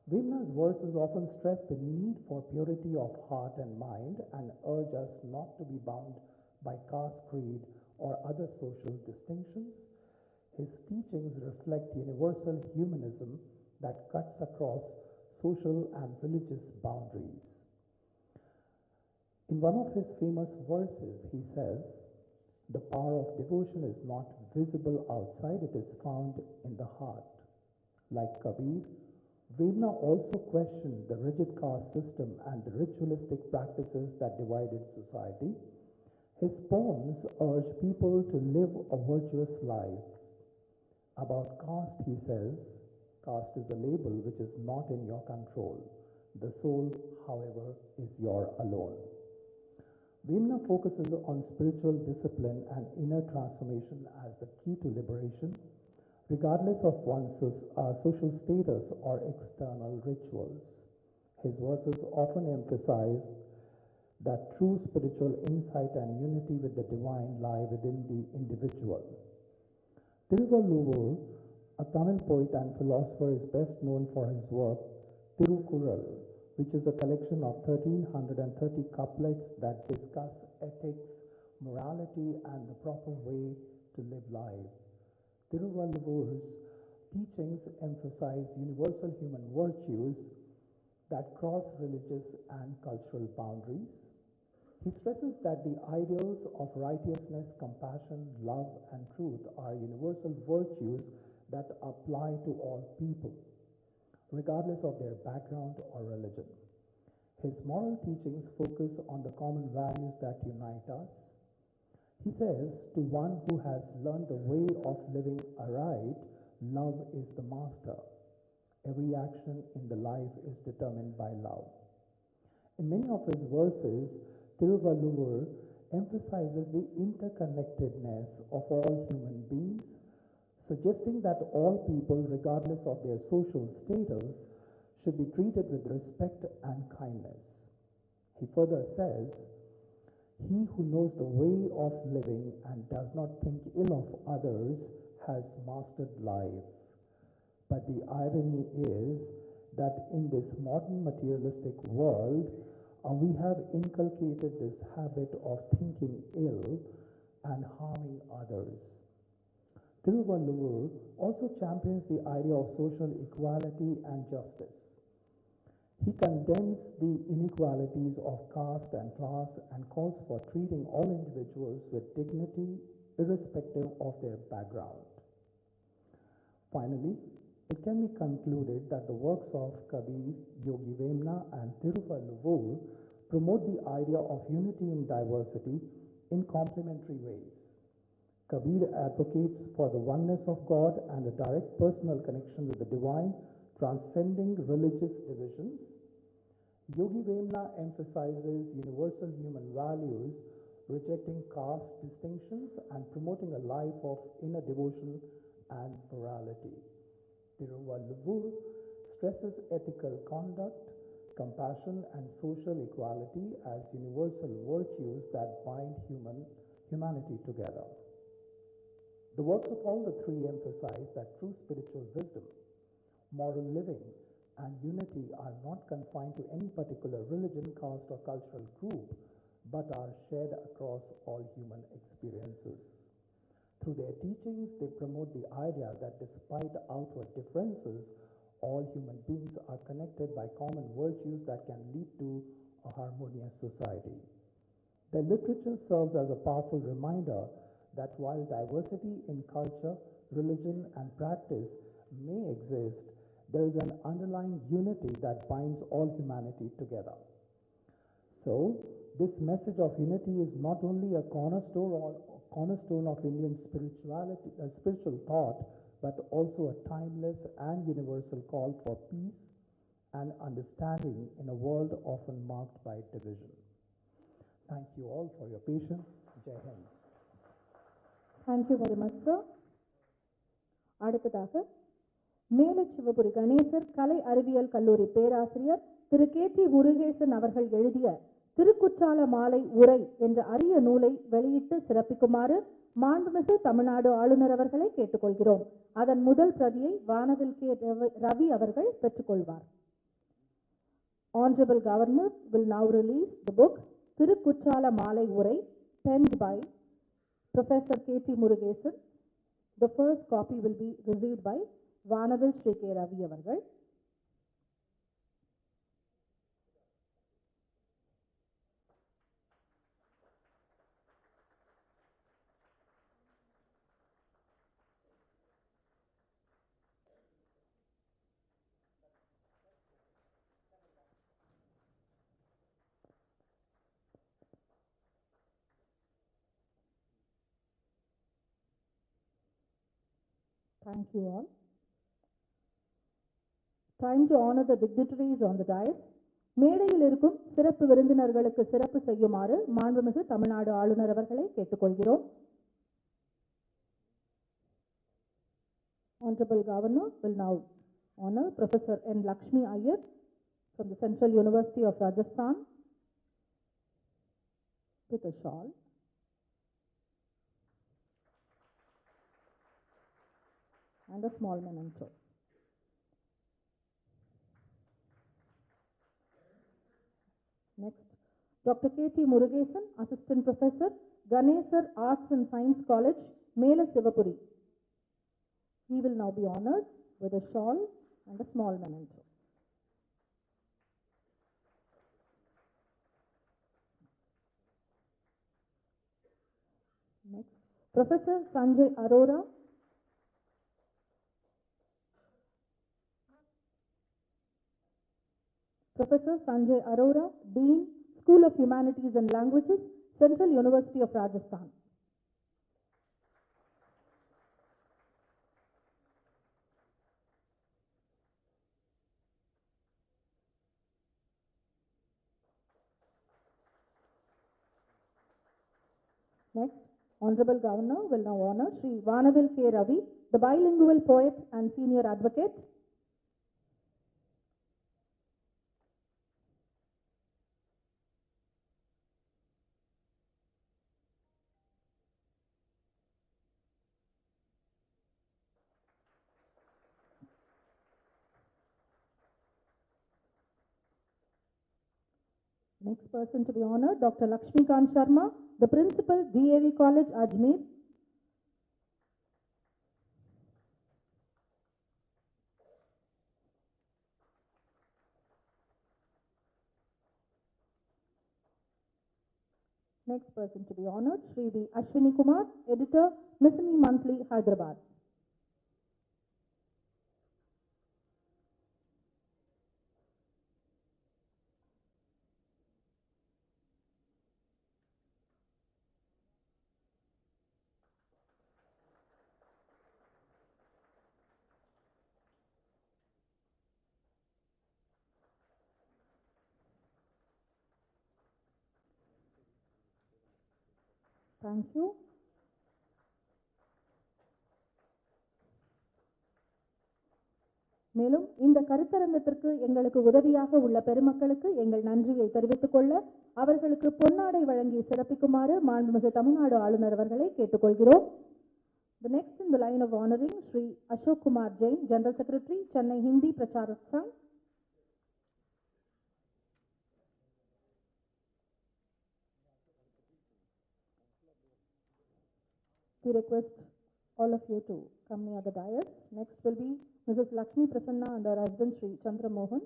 Vimna's verses often stress the need for purity of heart and mind and urge us not to be bound by caste, creed, or other social distinctions. His teachings reflect universal humanism that cuts across social and religious boundaries. In one of his famous verses, he says, "The power of devotion is not visible outside, it is found in the heart." Like Kabir, Vemna also questioned the rigid caste system and the ritualistic practices that divided society. His poems urge people to live a virtuous life. About caste, he says, "Caste is a label which is not in your control. The soul, however, is your alone." Vemna focuses on spiritual discipline and inner transformation as the key to liberation, regardless of one's social status or external rituals. His verses often emphasize that true spiritual insight and unity with the divine lie within the individual. Tiruvalluvar, a Tamil poet and philosopher, is best known for his work Tirukural, which is a collection of 1330 couplets that discuss ethics, morality, and the proper way to live life. Tiruvalluvar's teachings emphasize universal human virtues that cross religious and cultural boundaries. He stresses that the ideals of righteousness, compassion, love, and truth are universal virtues that apply to all people, regardless of their background or religion. His moral teachings focus on the common values that unite us. He says, "To one who has learned the way of living aright, love is the master. Every action in the life is determined by love." In many of his verses, Tiruvalluvar emphasizes the interconnectedness of all human beings, suggesting that all people, regardless of their social status, should be treated with respect and kindness. He further says, "He who knows the way of living and does not think ill of others has mastered life." But the irony is that in this modern materialistic world, we have inculcated this habit of thinking ill and harming others. Tiruvalluvar also champions the idea of social equality and justice. He condemns the inequalities of caste and class and calls for treating all individuals with dignity, irrespective of their background. Finally, it can be concluded that the works of Kabir, Yogi Vemna, and Tiruvalluvar promote the idea of unity in diversity in complementary ways. Kabir advocates for the oneness of God and a direct personal connection with the divine, transcending religious divisions. Yogi Vemna emphasizes universal human values, rejecting caste distinctions and promoting a life of inner devotion and morality. Tiruvalluvar stresses ethical conduct, compassion, and social equality as universal virtues that bind humanity together. The works of all the three emphasize that true spiritual wisdom, moral living, and unity are not confined to any particular religion, caste, or cultural group, but are shared across all human experiences. Through their teachings, they promote the idea that despite outward differences, all human beings are connected by common virtues that can lead to a harmonious society. Their literature serves as a powerful reminder that while diversity in culture, religion, and practice may exist, there is an underlying unity that binds all humanity together. So, this message of unity is not only a cornerstone of Indian spiritual thought, but also a timeless and universal call for peace and understanding in a world often marked by division. Thank you all for your patience. Jai Hind. Thank you very much, sir. அடுத்ததாக மேலச்சிவபுரி கணேசர் கலை அறிவியல் கல்லூரி பேராசிரியர் திரு KT. Murugesan அவர்கள் எழுதிய திருக்குற்றால மாலை உரை என்ற அரிய நூலை வெளியிட்டு சிறப்பிக்குமாறு மாண்புமிகு தமிழ்நாடு ஆளுநர் அவர்களை கேட்டுக்கொள்கிறோம். அதன் முதல் பிரதியை வானவில் கே. ரவி அவர்கள் பெற்றுக்கொள்வார். Honorable Governor will now release the book Tirukkuchala Malai Urai, penned by Professor K.T. Murugesan. The first copy will be received by Vanavil Sri K. Ravi avargal. Thank you all. Time to honor the dignitaries on the dais. மேடையில் இருக்கும் சிறப்பு விருந்தினர்களுக்கு சிறப்பு செய்யுமாறு மாண்புமிகு தமிழ்நாடு ஆளுநர் அவர்களை கேட்டுக்கொள்கிறோம். Honorable Governor will now honor Professor N. Lakshmi Iyer from the Central University of Rajasthan with a shawl. And a small memento. Next, Dr. K.T. Murugesan, Assistant Professor, Ganesar Arts and Science College, Mela Sivapuri. He will now be honored with a shawl and a small memento. Next, Professor Sanjay Arora, Professor Sanjay Arora, Dean, School of Humanities and Languages, Central University of Rajasthan. Next, Honorable Governor will now honor Sri Vanavil K. Ravi, the bilingual poet and senior advocate. Next person to be honored, Dr. Lakshmikant Sharma, the Principal, DAV College, Ajmer. Next person to be honored, Sri V. Ashwini Kumar, Editor, Missimi Monthly, Hyderabad. Thank you. மேலும் இந்த கருத்தரங்கத்திற்கு எங்களுக்கு உதவியாக உள்ள பெருமக்களுக்கு எங்கள் நன்றியை தெரிவித்துக் கொள்ள அவர்களுக்கு பொன்னாடை வழங்கி சிறப்பிக்குமாறு மாண்புமிகு தமிழ்நாடு ஆளுநர் அவர்களை கேட்டுக்கொள்கிறோம். The next in the line of honoring Sri Ashok Kumar Jain, General Secretary, Chennai Hindi Pracharak Sangh. We request all of you to come near the dais. Next will be Mrs. Lakshmi Prasanna and her husband Sri Chandra Mohan.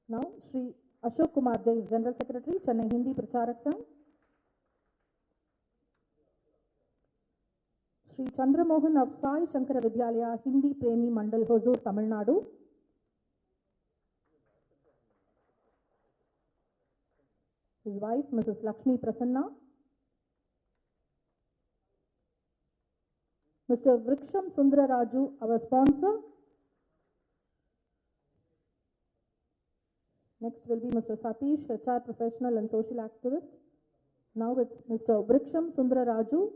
Now Sri Ashok Kumar Jain, General Secretary, Chennai Hindi Pracharak Sangh. Sri Chandra Mohan of Sai Shankara Vidyalaya, Hindi Premi Mandal, Hosur, Tamil Nadu. His wife Mrs. Lakshmi Prasanna. Mr. Vriksham Sundara Raju, our sponsor. Next will be Mr. Satish, HR professional and social activist. Now it's Mr. Vriksham Sundara Raju,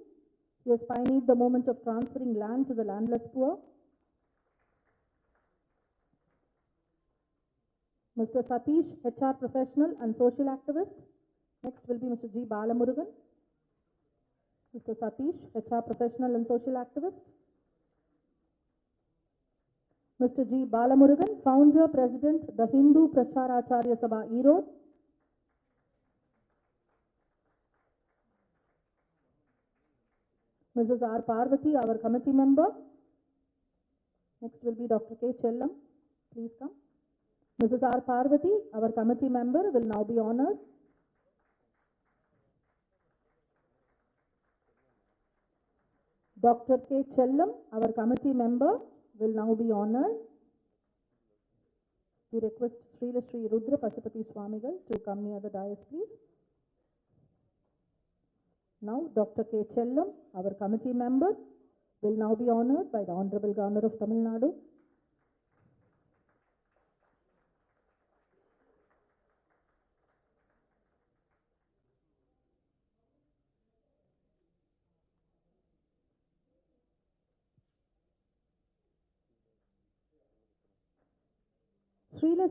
Yes, pioneered the movement of transferring land to the landless poor. Mr. Satish, HR professional and social activist. Next will be Mr. G. Balamurugan. Mr. Satish, HR professional and social activist. Mr. G. Balamurugan, founder, president, the Hindu Pracharacharya Sabha, Erode. Mrs. R. Parvati, our committee member. Next will be Dr. K. Chellam. Please come. Mrs. R. Parvati, our committee member, will now be honored. Dr. K. Chellam, our committee member, will now be honored. We request Sri Rudra Pasupati Swamigal to come near the dais, please. Now, Dr. K. Chellam, our committee member, will now be honored by the Honorable Governor of Tamil Nadu.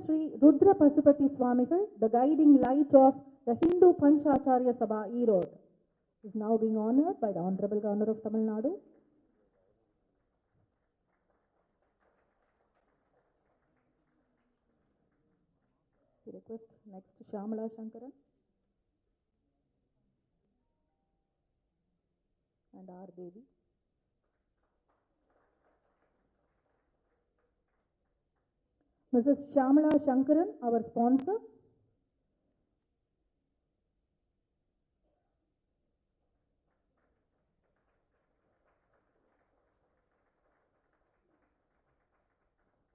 Sri Rudra Pasupati Swamigal, the guiding light of the Hindu Panchacharya Sabha, Erode, is now being honored by the Honorable Governor of Tamil Nadu. We request next Shyamala Shankaran and R. Devi. Mrs. Shyamala Shankaran, our sponsor.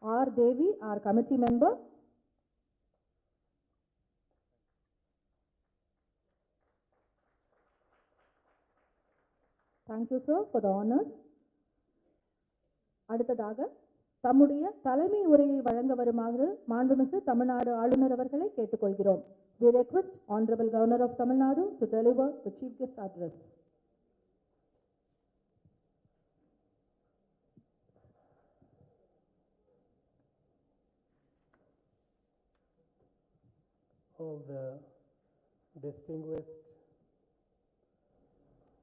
R. Devi, our committee member. Thank you, sir, for the honors. அடுத்ததாக தம்முடைய தலைமை உரையை வழங்க வருமாறு மாண்புமிகு தமிழ்நாடு ஆளுநர் அவர்களை கேட்டுக்கொள்கிறோம். We request Honorable Governor of Tamil Nadu to deliver the Chief Guest address. All the distinguished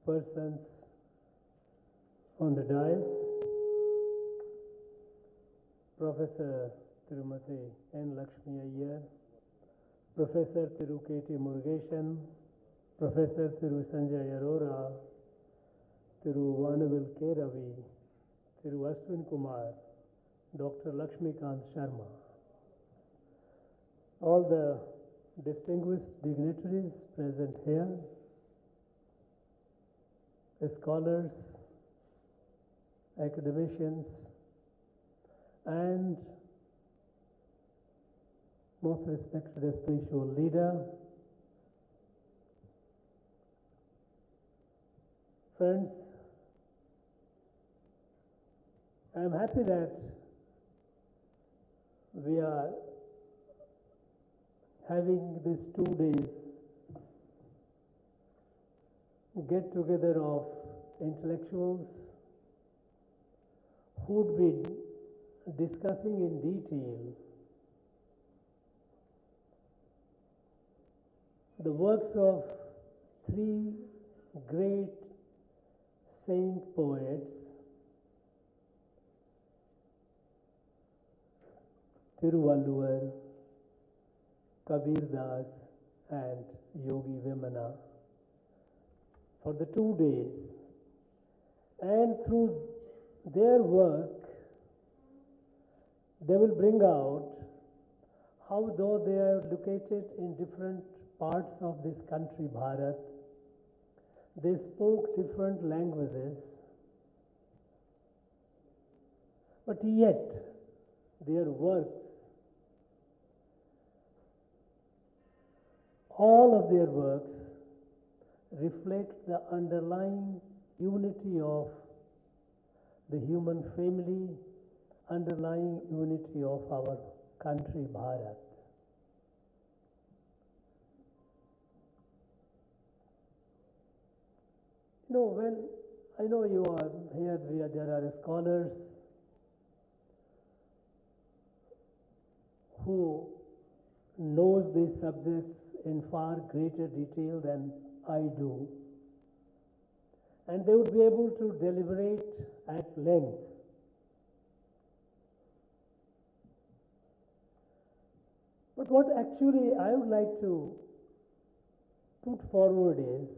persons on the dais, Professor Tirumati N. Lakshmi Iyer, Professor Thiru K.T. Murugeshan, Professor Thiru Sanjay Arora, Thiru Vanavil K. Ravi, Thiru Ashwin Kumar, Dr. Lakshmikant Sharma, all the distinguished dignitaries present here, scholars, academicians, and most respected spiritual leader, friends, I am happy that we are having these 2 days get together of intellectuals who would be discussing in detail the works of 3 great saint poets, Thiruvalluvar, Kabir Das and Yogi Vemana, for the 2 days, and through their work they will bring out how, though they are located in different parts of this country, Bharat, they spoke different languages, but yet their works, all of their works reflect the underlying unity of the human family, underlying unity of our country, Bharat. You know, when I know you are here, there are scholars who knows these subjects in far greater detail than I do, and they would be able to deliberate at length. But what actually I would like to put forward is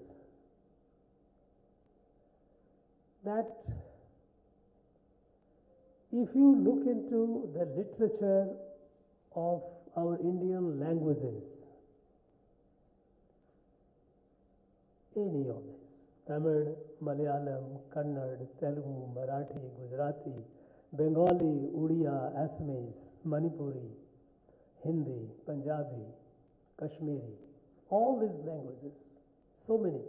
that if you look into the literature of our Indian languages, any of these, Tamil, Malayalam, Kannada, Telugu, Marathi, Gujarati, Bengali, Odia, Assamese, Manipuri, Hindi, Punjabi, Kashmiri, all these languages, so many.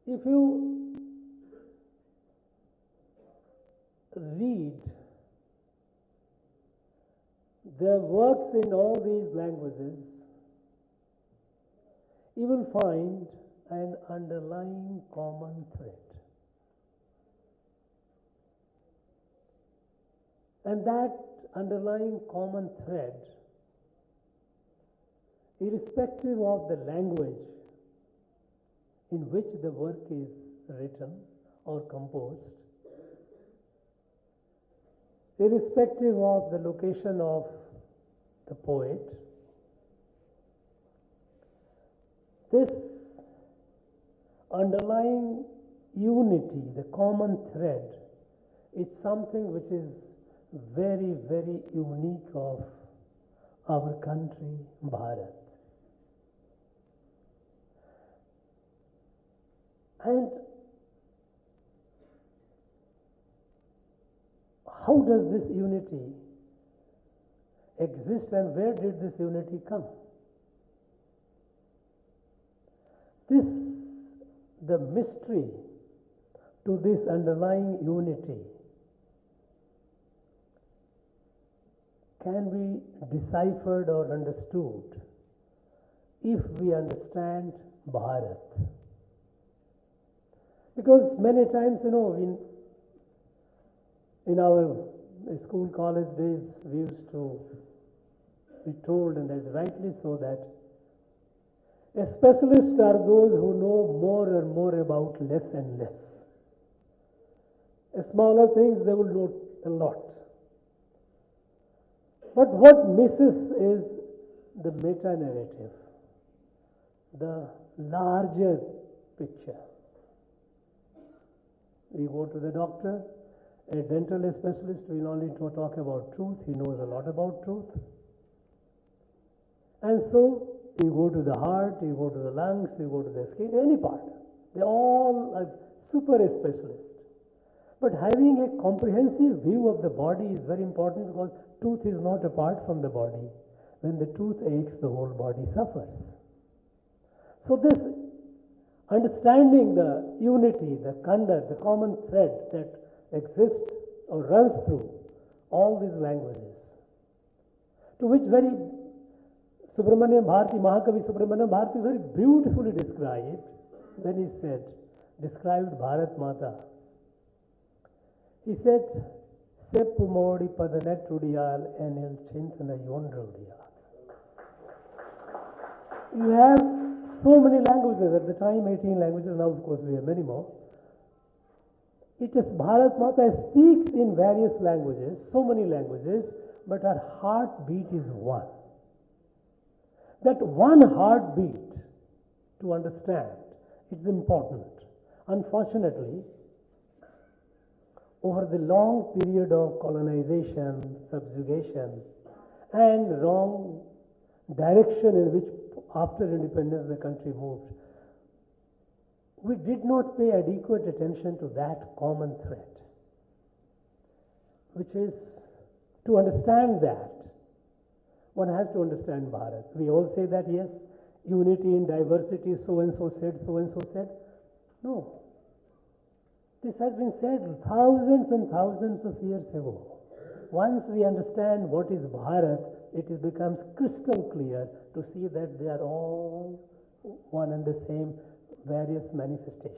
If you read the works in all these languages, you will find an underlying common thread. And that underlying common thread, irrespective of the language in which the work is written or composed, irrespective of the location of the poet, this underlying unity, the common thread, is something which is very, very unique of our country, Bharat. And how does this unity exist, and where did this unity come? The mystery to this underlying unity can be deciphered or understood if we understand Bharat. Because many times, in our school, college days, we used to be told, and that's rightly so, that specialists are those who know more and more about less and less. Smaller things they will know a lot. But what misses is the meta-narrative, the larger picture. We go to the doctor, a dental specialist will only talk about truth, he knows a lot about truth. And so, you go to the heart, you go to the lungs, you go to the skin, any part. They all are super specialists. But having a comprehensive view of the body is very important, because tooth is not apart from the body. When the tooth aches, the whole body suffers. So this understanding the unity, the kanda, the common thread that exists or runs through all these languages, to which very Subramaniam Bharati, Mahakavi Subramaniam Bharati very beautifully described when he described Bharat Mata. He said, Seppu Modi Padanetudiyal Enil Chintana Yondrudiyal. You have so many languages, at the time 18 languages, now of course we have many more. It is Bharat Mata speaks in various languages, so many languages, but her heartbeat is one. That one heartbeat, to understand, is important. Unfortunately, over the long period of colonization, subjugation, and wrong direction in which after independence the country moved, we did not pay adequate attention to that common thread, which is, to understand that, one has to understand Bharat. We all say that, yes, unity in diversity, so and so said, so and so said. No. This has been said thousands and thousands of years ago. Once we understand what is Bharat, it becomes crystal clear to see that they are all one and the same various manifestations.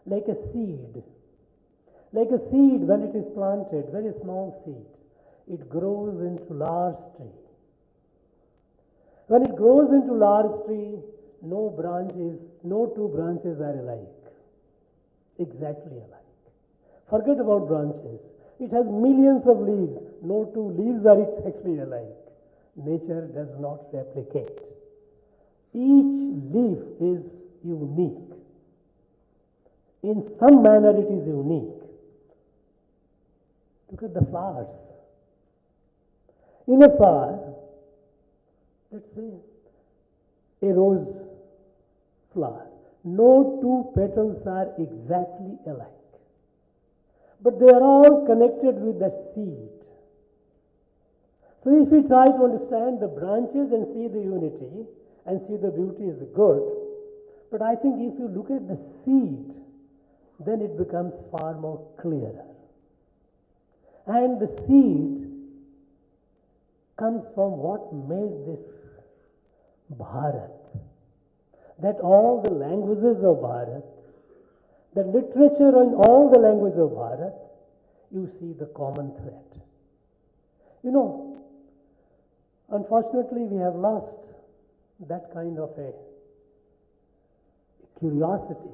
like a seed. Like a seed, when it is planted, very small seed, it grows into large tree. When it grows into large tree, no two branches are alike, exactly alike. Forget about branches. It has millions of leaves. No two leaves are exactly alike. Nature does not replicate. Each leaf is unique. In some manner it is unique. Look at the flowers. In a flower, let's say a rose flower, no two petals are exactly alike, but they are all connected with the seed. So if we try to understand the branches and see the unity and see the beauty is good, but I think if you look at the seed, then it becomes far more clearer. And the seed comes from what made this Bharat. That all the languages of Bharat, the literature in all the languages of Bharat, you see the common thread. You know, unfortunately we have lost that kind of a curiosity.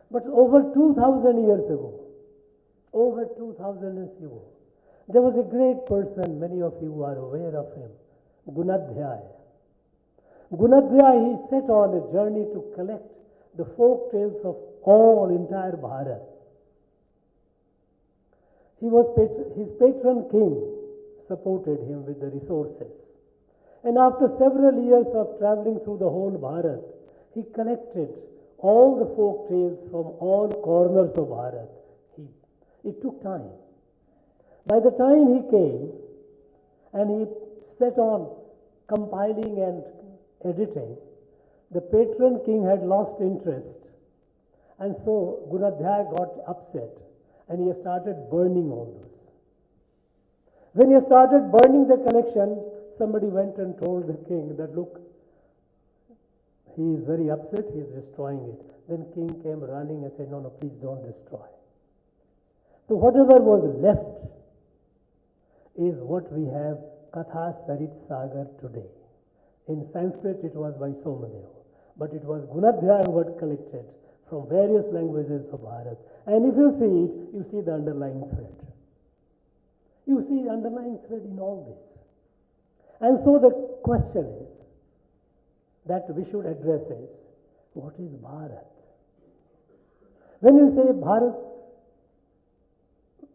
But over 2,000 years ago, there was a great person, many of you are aware of him, Gunadhyaya. Gunadhyaya, he set on a journey to collect the folk tales of entire Bharat. His patron king supported him with the resources. And after several years of traveling through the whole Bharat, he collected all the folk tales from all corners of Bharat. It took time. By the time he came and he set on compiling and editing, the patron king had lost interest. And so Gunadhyaya got upset and he started burning all those. When he started burning the collection, somebody went and told the king that, look, he is very upset, he is destroying it. Then king came running and said, no, please don't destroy. So whatever was left is what we have Katha Sarit Sagar today. In Sanskrit it was by Somadeva, but it was Gunadhyaya who had collected from various languages of Bharat. And if you see it, you see the underlying thread. You see the underlying thread in all this. And so the question is that we should address is, what is Bharat? When you say Bharat,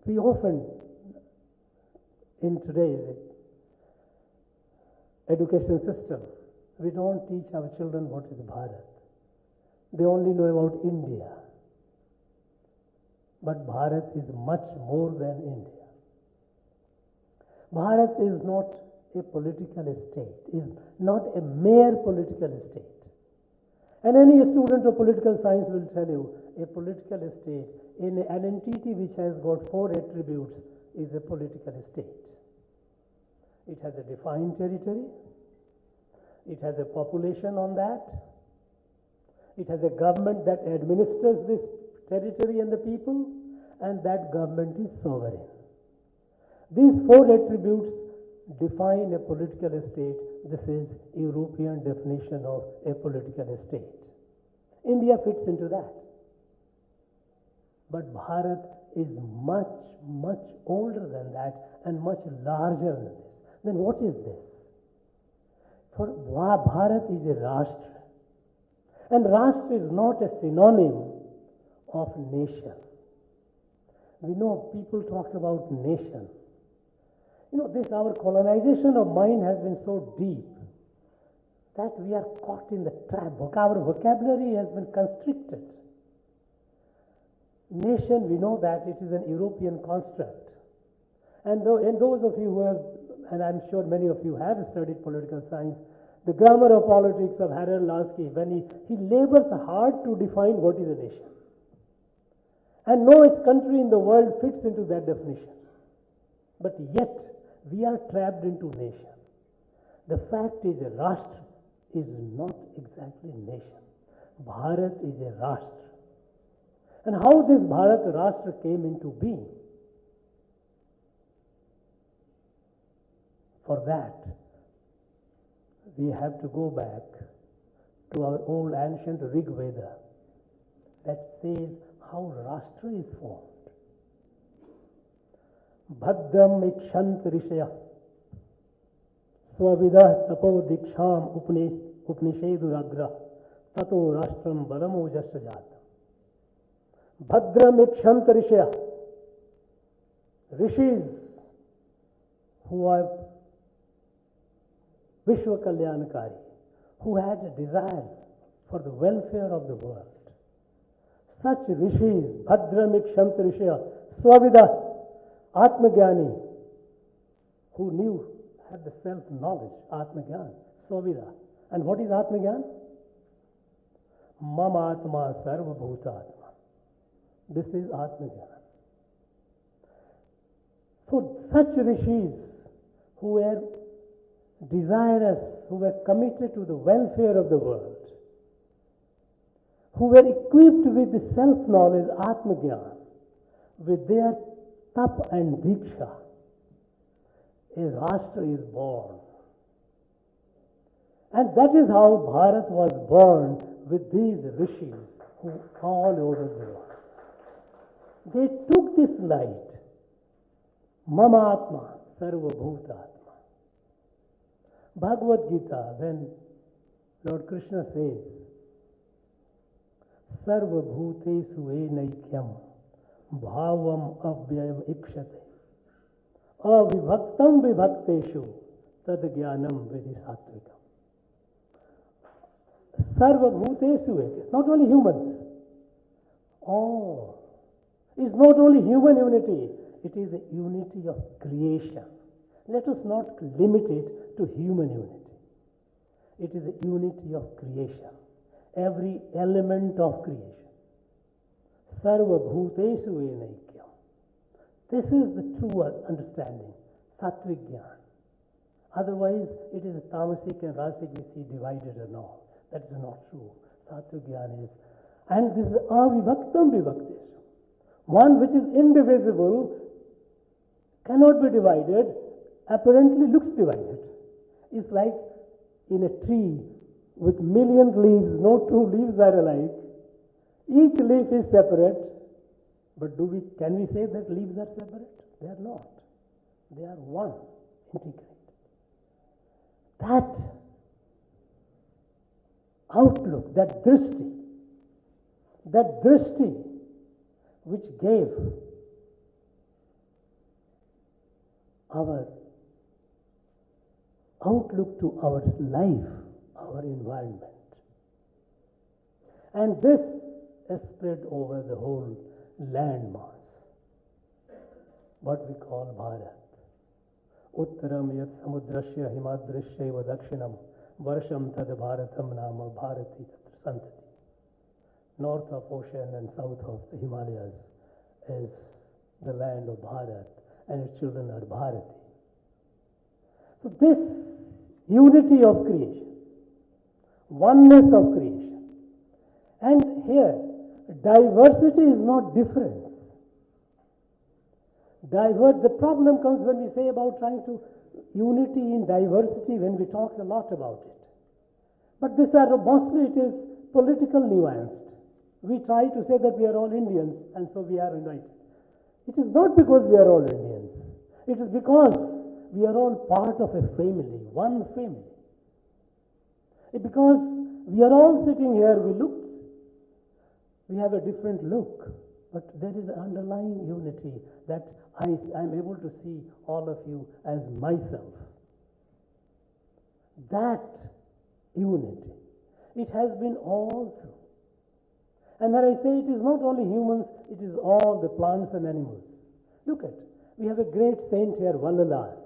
we often, in today's education system, we don't teach our children what is Bharat. They only know about India. But Bharat is much more than India. Bharat is not a political state, is not a mere political state. And any student of political science will tell you, a political state, in an entity which has got 4 attributes, is a political state. It has a defined territory, it has a population on that, it has a government that administers this territory and the people, and that government is sovereign. These 4 attributes define a political state. This is European definition of a political state. India fits into that. But Bharat is much, much older than that and much larger than this. Then what is this? For Bharat is a Rashtra. And Rashtra is not a synonym of nation. We know people talk about nation. You know, this our colonization of mind has been so deep that we are caught in the trap. Our vocabulary has been constricted. Nation, we know that it is an European construct. And those of you who have, and I'm sure many of you have studied political science, the grammar of politics of Harold Lansky, when he labors hard to define what is a nation. And no country in the world fits into that definition. But yet, we are trapped into nation. The fact is, a Rashtra is not exactly nation. Bharat is a Rashtra. and how this Bharat Rashtra came into being. For that, we have to go back to our old ancient Rig Veda that says how Rashtra is formed. Bhadram ikshant rishaya swavidah tapo diksham upanisheduragra tato rashtram balamo jastajatam. Bhadram ikshant rishaya, rishis who are Vishwa Kalyanakari, who had a desire for the welfare of the world. Such rishis, Bhadram ikshant rishaya swavidah Atmagyani, who knew, had the self-knowledge, Atmagyan, Svavida. And what is Atmagyan? Mama Atma Sarva Bhutatma. This is Atmagyan. So such rishis who were desirous, who were committed to the welfare of the world, who were equipped with the self-knowledge, Atmagyan, with their Tap and Diksha, a Rashtra is born. And that is how Bharat was born, with these rishis who all over the world. They took this light, Mama Atma, Sarva Bhutatma. Bhagavad Gita, when Lord Krishna says, Sarva Bhutesu Enaikyam Bhavam Avyayam Ikshate Avibhaktam Vibhakteshu Tad Jnanam Vidi Satvikam. Sarva Bhutesu, it's not only humans. It's not only human unity, it is a unity of creation. Let us not limit it to human unity. It is a unity of creation. Every element of creation. Sarva Bhutesu Enaikyam. This is the true understanding, Sattvic Jnana. Otherwise, it is Tamasic and Rasic we see divided and all. That is not true. Sattvic Jnana is, and this is Avibhaktam Vibhaktesu. One which is indivisible, cannot be divided, apparently looks divided. It's like in a tree with million leaves, no two leaves are alike. Each leaf is separate, but can we say that leaves are separate? They are not. They are one, integrated. That outlook, that drishti which gave our outlook to our life, our environment. And this has spread over the whole landmass, what we call Bharat. Uttaram yat samudrasya himadrishya eva dakshinam varsham tad bharatam nama bharati tatra santati. North of ocean and south of the Himalayas is the land of Bharat, and its children are Bharati. So this unity of creation, oneness of creation, and here diversity is not difference. The problem comes when we say about trying to unity in diversity, when we talk a lot about it. But mostly it is political nuanced. We try to say that we are all Indians and so we are united. It is not because we are all Indians. It is because we are all part of a family, one family. It's because we are all sitting here, we have a different look, but there is an underlying unity that I am able to see all of you as myself. That unity, it has been all through. And when I say it is not only humans, it is all the plants and animals. Look at, we have a great saint here, Vallalar.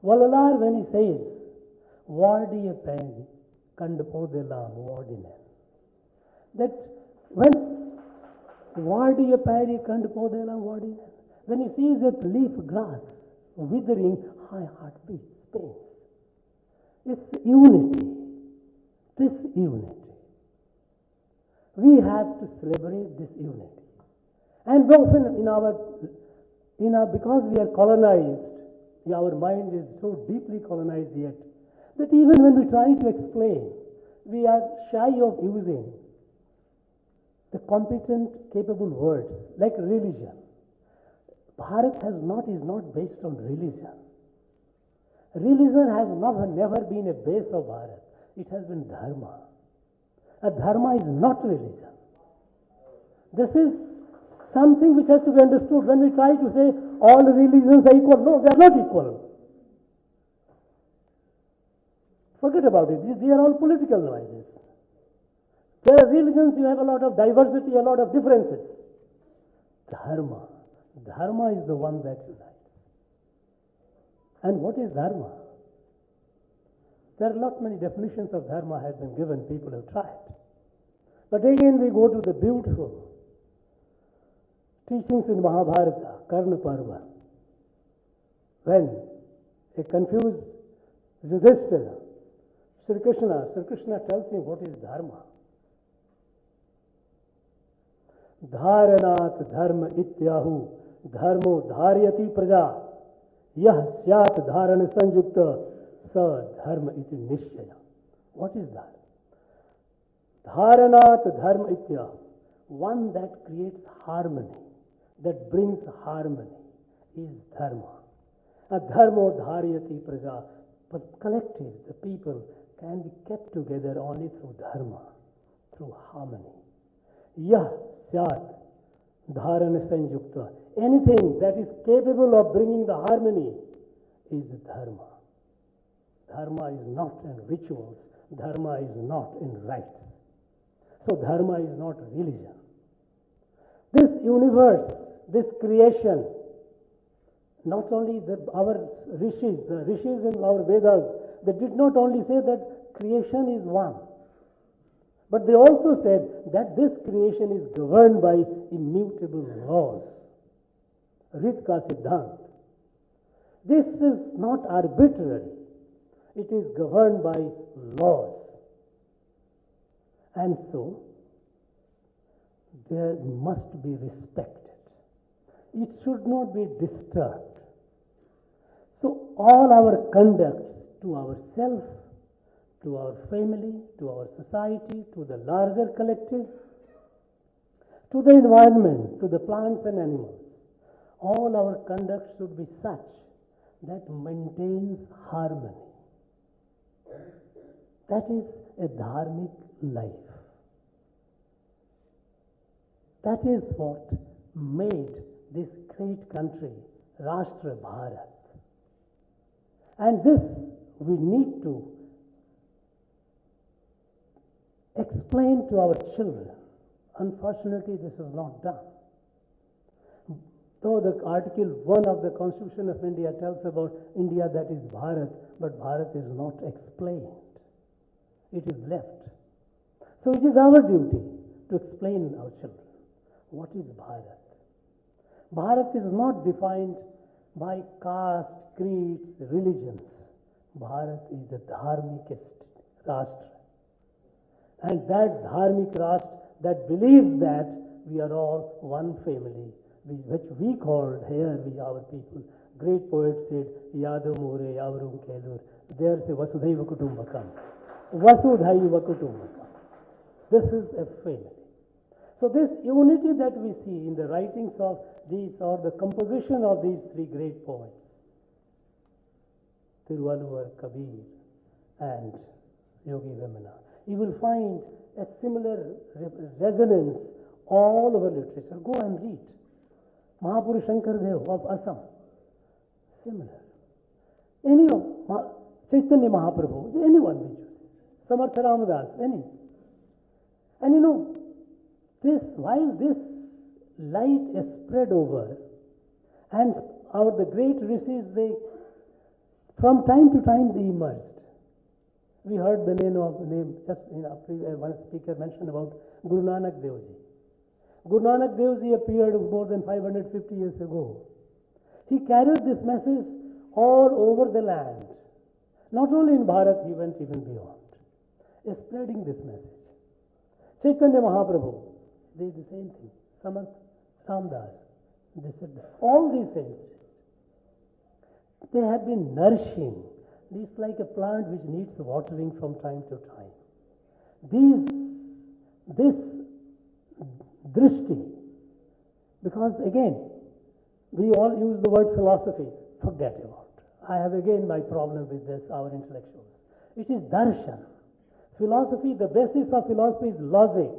Vallalar, when he says, Vardiya Pang, Kandapodelam, Vardinen. That when Vardiya Pang, Kandapodelam, Vardinen, when he sees that leaf grass withering, high heartbeats, pains. It's unity. This unity. We have to celebrate this unity. And often because we are colonized, our mind is so deeply colonized yet, that even when we try to explain, we are shy of using the competent, capable words like religion. Bharat is not based on religion. Religion has never been a base of Bharat. It has been dharma. And dharma is not religion. This is something which has to be understood. When we try to say all religions are equal, no, they are not equal. Forget about it. These are all political noises. There are religions, you have a lot of diversity, a lot of differences. Dharma. Dharma is the one that unites. And what is dharma? There are not many definitions of dharma have been given. People have tried. But again we go to the beautiful teachings in Mahabharata, Karna Parva. When a confused Yudhishthira, Sri Krishna tells him what is dharma. Dharanat dharma ityahu dharmo dharyati praja yah syat dharana sanjukta sa dharma iti nishchaya. What is that? Dharanat dharma ityahu, one that creates harmony, that brings harmony, is dharma. Dharmo dharyati praja, but collectives, the people, can be kept together only through dharma, through harmony. Yah syat dharana sanjukta, anything that is capable of bringing the harmony is dharma. Dharma is not in rituals, dharma is not in rites. So dharma is not religion. This universe, this creation, not only our rishis, the rishis in our Vedas, they did not only say that creation is one, but they also said that this creation is governed by immutable laws. Ritka Siddhant. This is not arbitrary. It is governed by laws. And so, there must be respected. It should not be disturbed. So, all our conduct to ourselves, to our family, to our society, to the larger collective, to the environment, to the plants and animals, all our conduct should be such that maintains harmony. That is a dharmic life. That is what made this great country, Rashtra Bharat. And this we need to explain to our children. Unfortunately, this is not done. Though the Article 1 of the Constitution of India tells about India, that is Bharat, but Bharat is not explained. It is left. So it is our duty to explain our children. What is Bharat? Bharat is not defined by caste, creeds, religions. Bharat is the dharmikest Rashtra. And that dharmik Rashtra that believes that we are all one family, which we called here, our people. Great poet said, Yadu More, Yavrum Kelur. There say Vasudhaiva Kutumbakam. Vasudhaiva Kutumbakam. This is a family. So this unity that we see in the writings of these, or the composition of these three great poets, Tiruvalluvar, Kabir and Yogi Vemana, you will find a similar resonance all over literature. Go and read. Mahapurush Shankar Dev of Assam, similar. Any of Chaitanya Mahaprabhu, anyone we choose. Samartha Ramadas, any. And you know, while this light is spread over, and the great rishis, they, from time to time, they emerged. We heard the name just one speaker mentioned about Guru Nanak Dev Ji. Guru Nanak Dev Ji appeared more than 550 years ago. He carried this message all over the land. Not only in Bharat, he went even beyond, spreading this message. Chaitanya Mahaprabhu, they did the same thing. Samarth Ramdas, they said that. All these saints, they have been nourishing. It's like a plant which needs watering from time to time. This drishti, because again, we all use the word philosophy. Forget about it. I have again my problem with this, our intellectuals. It is darshan. Philosophy, the basis of philosophy is logic.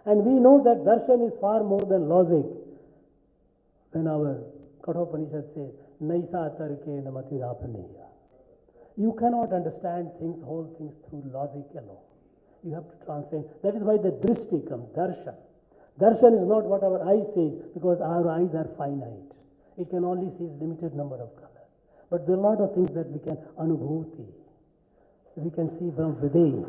And we know that darshan is far more than logic. When our Kathopanishad says, Naisa tarke namatirapaneya. You cannot understand things, whole things through logic alone. You have to transcend. That is why the drishti comes, darshan. Darshan is not what our eyes see, because our eyes are finite. It can only see limited number of colors. But there are a lot of things that we can anubhuti. We can see from within.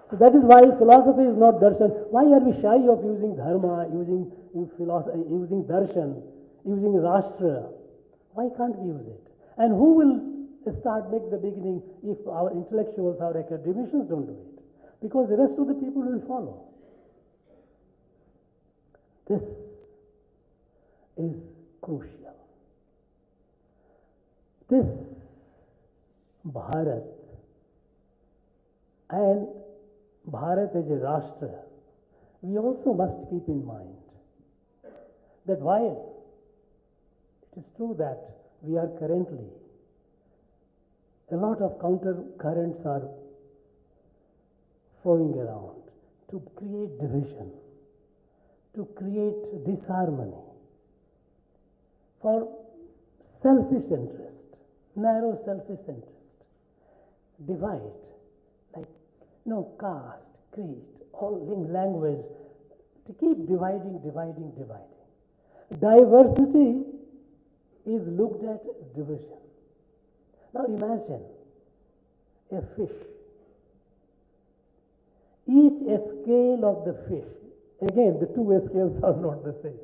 So that is why philosophy is not darshan. Why are we shy of using dharma, using philosophy, using darshan, using rashtra? Why can't we use it? And who will make the beginning if our intellectuals, our academicians don't do it? Because the rest of the people will follow. This is crucial. This Bharat and Bharat as a Rashtra, we also must keep in mind that while it is true that we are currently, a lot of counter currents are flowing around to create division, to create disharmony, for selfish interest, narrow selfish interest, divide, like, caste, creed, all language, to keep dividing. Diversity is looked at as division. Now imagine a fish. Each scale of the fish, again, the two scales are not the same.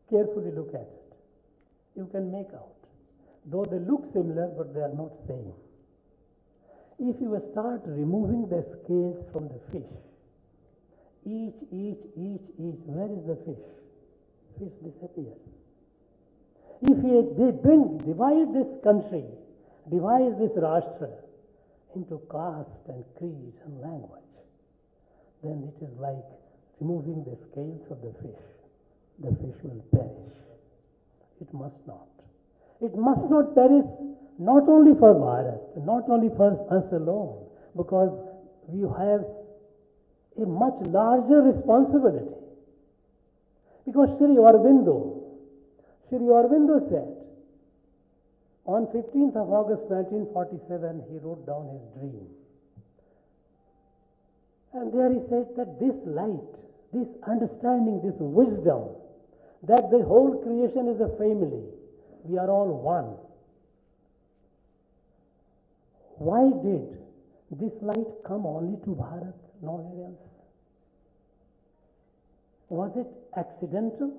Carefully look at it. You can make out. Though they look similar, but they are not same. If you start removing the scales from the fish, each, where is the fish? Fish disappears. If they divide this country, divide this Rashtra into caste and creed and language, then it is like removing the scales of the fish. The fish will perish. It must not. It must not perish, not only for Bharat, not only for us alone, because we have a much larger responsibility. Because Sri Aurobindo said, on 15th of August 1947, he wrote down his dream. And there he said that this light, this understanding, this wisdom, that the whole creation is a family, we are all one. Why did this light come only to Bharat, nowhere else? Was it accidental?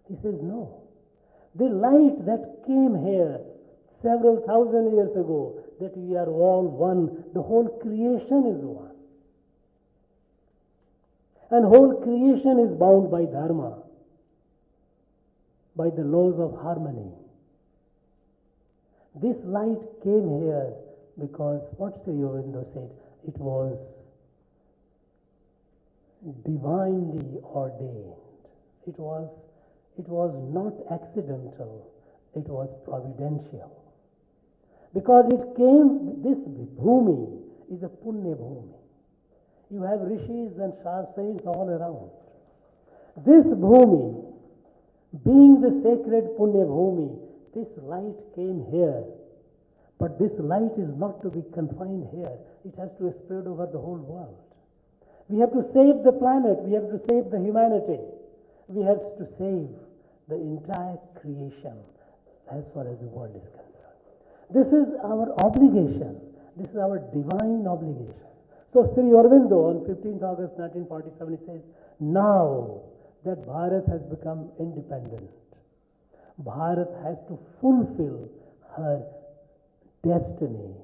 He says no. The light that came here several thousand years ago, that we are all one, the whole creation is one. And whole creation is bound by dharma, by the laws of harmony. This light came here because what Sri Aurobindo said, it was divinely ordained. It was not accidental, it was providential. Because it came, this bhumi is a punya bhumi. You have rishis and saints all around. This bhumi, being the sacred punya bhumi, this light came here. But this light is not to be confined here. It has to spread over the whole world. We have to save the planet. We have to save the humanity. We have to save the entire creation as far as the world is concerned. This is our obligation. This is our divine obligation. So Sri Aurobindo on 15th August 1947 says, now that Bharat has become independent, Bharat has to fulfill her destiny.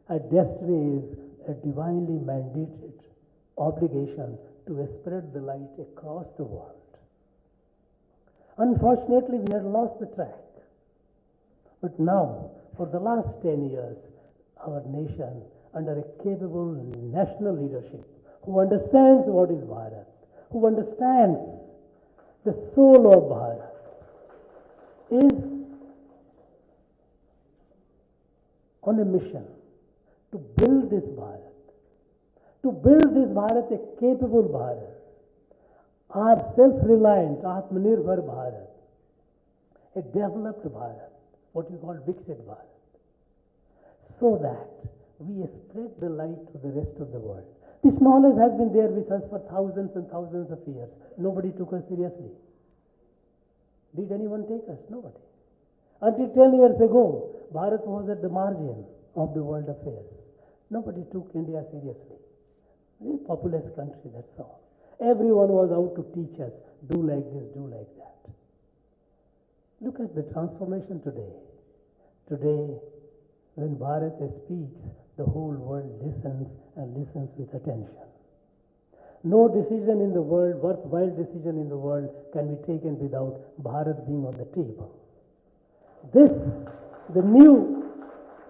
Her destiny is a divinely mandated obligation to spread the light across the world. Unfortunately, we had lost the track. But now, for the last 10 years, our nation, under a capable national leadership, who understands what is Bharat, who understands the soul of Bharat, is on a mission to build this Bharat, a capable Bharat, our self-reliant, Atmanirbhar Bharat, a developed Bharat, what you call Viksit Bharat, so that we spread the light to the rest of the world. This knowledge has been there with us for thousands and thousands of years. Nobody took us seriously. Did anyone take us? Nobody. Until 10 years ago, Bharat was at the margin of the world affairs. Nobody took India seriously. Very populous country, that's all. Everyone was out to teach us, do like this, do like that. Look at the transformation today. Today, when Bharat speaks, the whole world listens and listens with attention. No decision in the world, worthwhile decision in the world, can be taken without Bharat being on the table. This, the new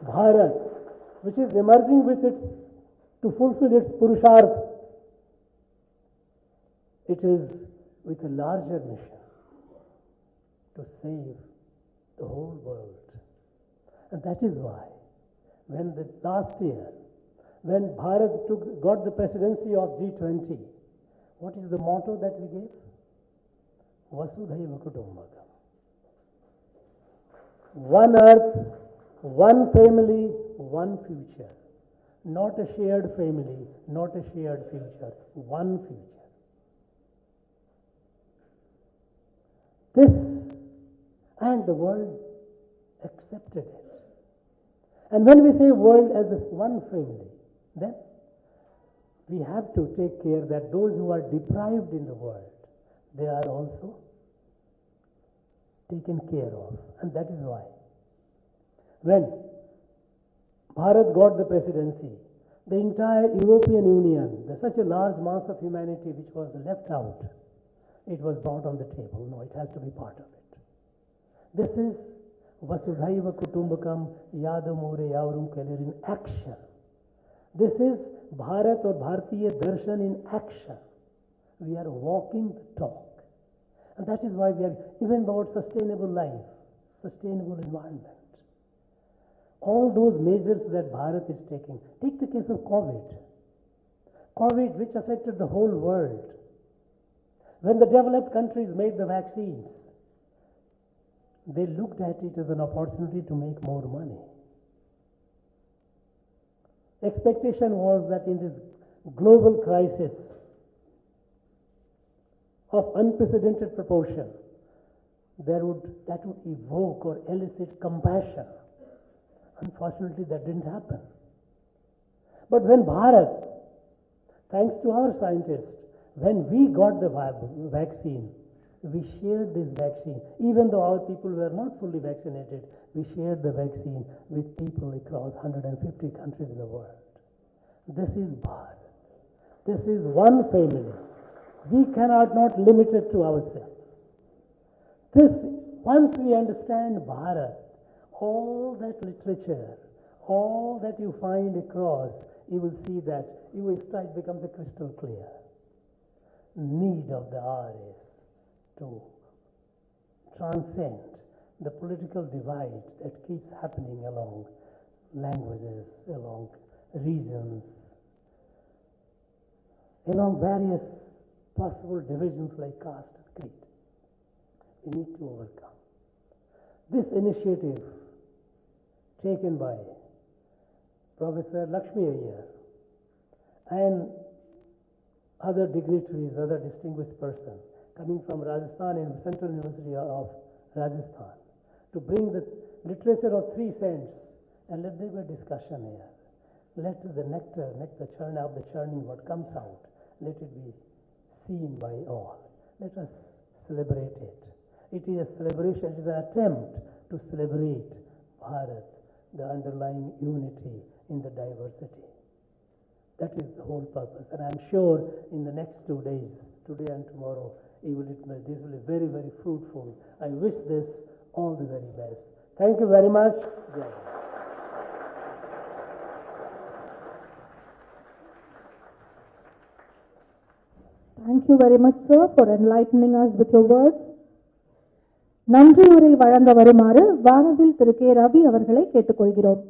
Bharat, which is emerging to fulfill its Purusharth, it is with a larger mission to save the whole world. And that is why, last year, when Bharat got the presidency of G20, what is the motto that we gave? Vasudhaiva Kutumbakam. One earth, one family, one future. Not a shared family, not a shared future, one future. This, and the world accepted it. And when we say world as if one family, then we have to take care that those who are deprived in the world, they are also taken care of. And that is why, when Bharat got the presidency, the entire European Union, such a large mass of humanity which was left out, it was brought on the table. No, it has to be part of it. This is Vasudhaiva Kutumbakam Yadamure Yavarum Kelir in action. This is Bharat or Bharatiya Darshan in action. We are walking the talk. And that is why we are even about sustainable life, sustainable environment. All those measures that Bharat is taking. Take the case of COVID. COVID, which affected the whole world. When the developed countries made the vaccines, they looked at it as an opportunity to make more money. Expectation was that in this global crisis of unprecedented proportion, that would evoke or elicit compassion. Unfortunately, that didn't happen. But when Bharat, thanks to our scientists, when we got the vaccine, we shared this vaccine. Even though our people were not fully vaccinated, we shared the vaccine with people across 150 countries in the world. This is Bharat. This is one family. We cannot not limit it to ourselves. Once we understand Bharat, all that literature, all that you find across, you will see that it becomes a crystal clear. Need of the hour is to transcend the political divide that keeps happening along languages, along regions, along various possible divisions like caste and creed. We need to overcome. This initiative taken by Professor Lakshmi Iyer and other dignitaries, other distinguished persons coming from Rajasthan and Central University of Rajasthan to bring the literature of 3 cents and let there be a discussion here. Let the nectar churn out, the churning, what comes out, let it be seen by all. Let us celebrate it. It is a celebration, it is an attempt to celebrate Bharat, the underlying unity in the diversity. That is the whole purpose. And I'm sure in the next 2 days, today and tomorrow, this will be very, very fruitful. I wish this all the very best. Thank you very much. Jai. Thank you very much, sir, for enlightening us with your words. நன்றி உரை வழங்க வருமாறு வானவில் திரு K Ravi அவர்களை கேட்டுக்கொள்கிறோம்.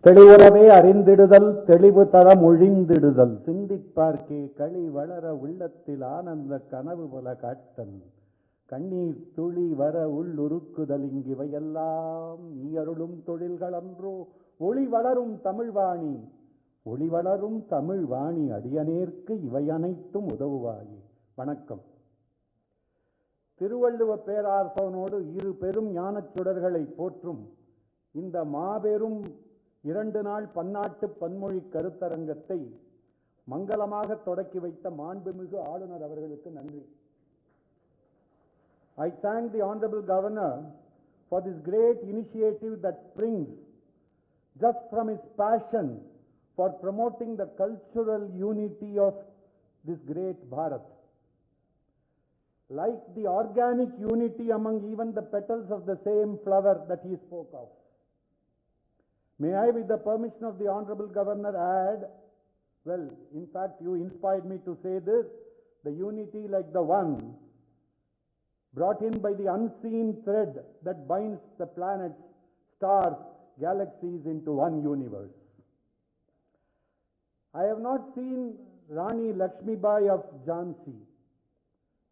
தெளிவுறவே அறிந்திடுதல் தெளிவு தரம் ஒழிந்திடுதல் சிந்திப்பார்க்கே களி வளர உள்ளத்தில் ஆனந்த கனவு போல காட்டல் கண்ணீர் துளி வர உள்ளுருக்குதல் இங்கிவையெல்லாம் நீ அருளும் தொழில்களன்றோ ஒளி வளரும் தமிழ்வாணி ஒளி வளரும் தமிழ்வாணி அடியனேற்கு இவை அனைத்தும் உதவுவாயி. வணக்கம். திருவள்ளுவ பேரார்வனோடு இரு பெரும் ஞானச் சுடர்களை போற்றும் இந்த மாபெரும் 2 நாள் பன்னாட்டு பன்மொழி கருத்தரங்கத்தை மங்களமாக தொடக்கி வைத்த மாண்புமிகு ஆளுநர் அவர்களுக்கு நன்றி. I thank the Honorable Governor for this great initiative that springs just from his passion for promoting the cultural unity of this great Bharat. Like the organic unity among even the petals of the same flower that he spoke of. May I, with the permission of the Honorable Governor, add, well, in fact, you inspired me to say this, the unity like the one brought in by the unseen thread that binds the planets, stars, galaxies into one universe. I have not seen Rani Lakshmibai of Jhansi,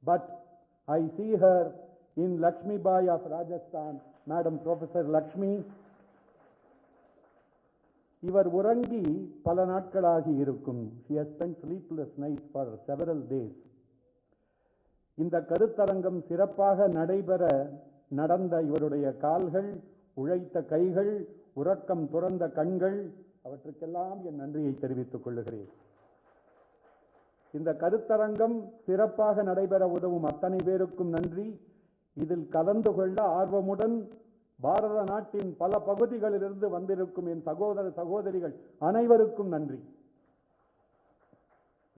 but I see her in Lakshmibai of Rajasthan, Madam Professor Lakshmi. இவர் உறங்கி பல நாட்களாகி இருக்கும். She has spent sleepless nights for several days. இந்த கருத்தரங்கம் சிறப்பாக நடைபெற நடந்த இவருடைய கால்கள், உழைத்த கைகள், உறக்கம் துறந்த கண்கள், அவற்றுக்கெல்லாம் என் நன்றியை தெரிவித்துக் கொள்கிறேன். இந்த கருத்தரங்கம் சிறப்பாக நடைபெற உதவும் அத்தனை பேருக்கும் நன்றி. இதில் கலந்து கொள்ள ஆர்வமுடன் பாரத நாட்டின் பல பகுதிகளிலிருந்து வந்திருக்கும் என் சகோதர சகோதரிகள் அனைவருக்கும் நன்றி.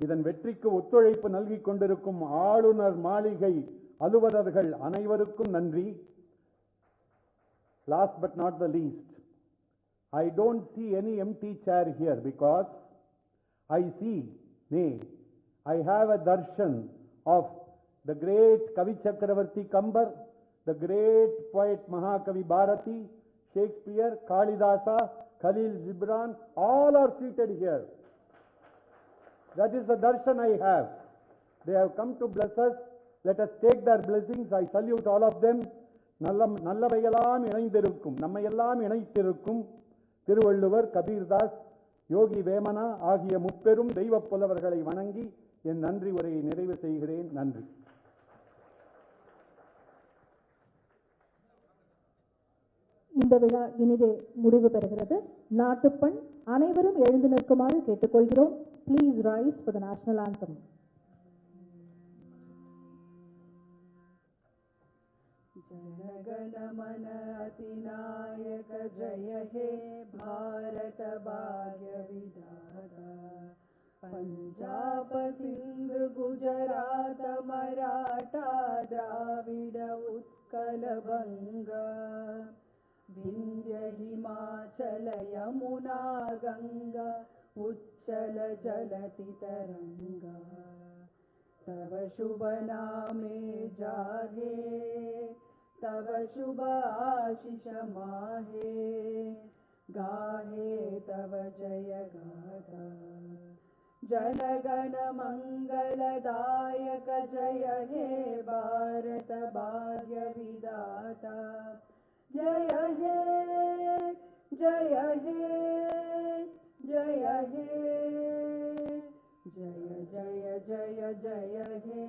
இதன் வெற்றிக்கு ஒத்துழைப்பு நல்கி கொண்டிருக்கும் ஆளுநர் மாளிகை அலுவலர்கள் அனைவருக்கும் நன்றி. Last but not the least, I don't see any empty chair here because I have a darshan of the great Kavi Chakravarti Kambar, the great poet Mahakavi Bharati, Shakespeare, Kalidasa, Khalil Gibran, all are seated here. That is the darshan I have. They have come to bless us. Let us take their blessings. I salute all of them. நல்லவையெல்லாம் இணைந்திருக்கும், நம்மையெல்லாம் இணைத்திருக்கும் திருவள்ளுவர், கபீர்தாஸ், யோகி வேமனா ஆகிய முப்பெரும் தெய்வ புலவர்களை வணங்கி என் நன்றி உரையை நிறைவு செய்கிறேன். நன்றி. இந்த விழா இனிதே முடிவு பெறுகிறது. நாட்டுப்பண் அனைவரும் எழுந்து நிற்குமாறு கேட்டுக்கொள்கிறோம். Please rise for the national anthem. जनगण मन अतिनायक जय हे भारत भाग्य विधाता पंजाब सिंध गुजरात मराठा द्राविड उत्कल बंगा विंध्य हिमाचल यमुना गंगा उच्चल जलति तरंगा तव शुभ नामे जागे तव शुभ आशीष माहे गाहे तव जय गाथा जनगण मंगलदायक जय हे भारत भाग्य विधाता जय हे जय हे जय हे जय जय जय जय हे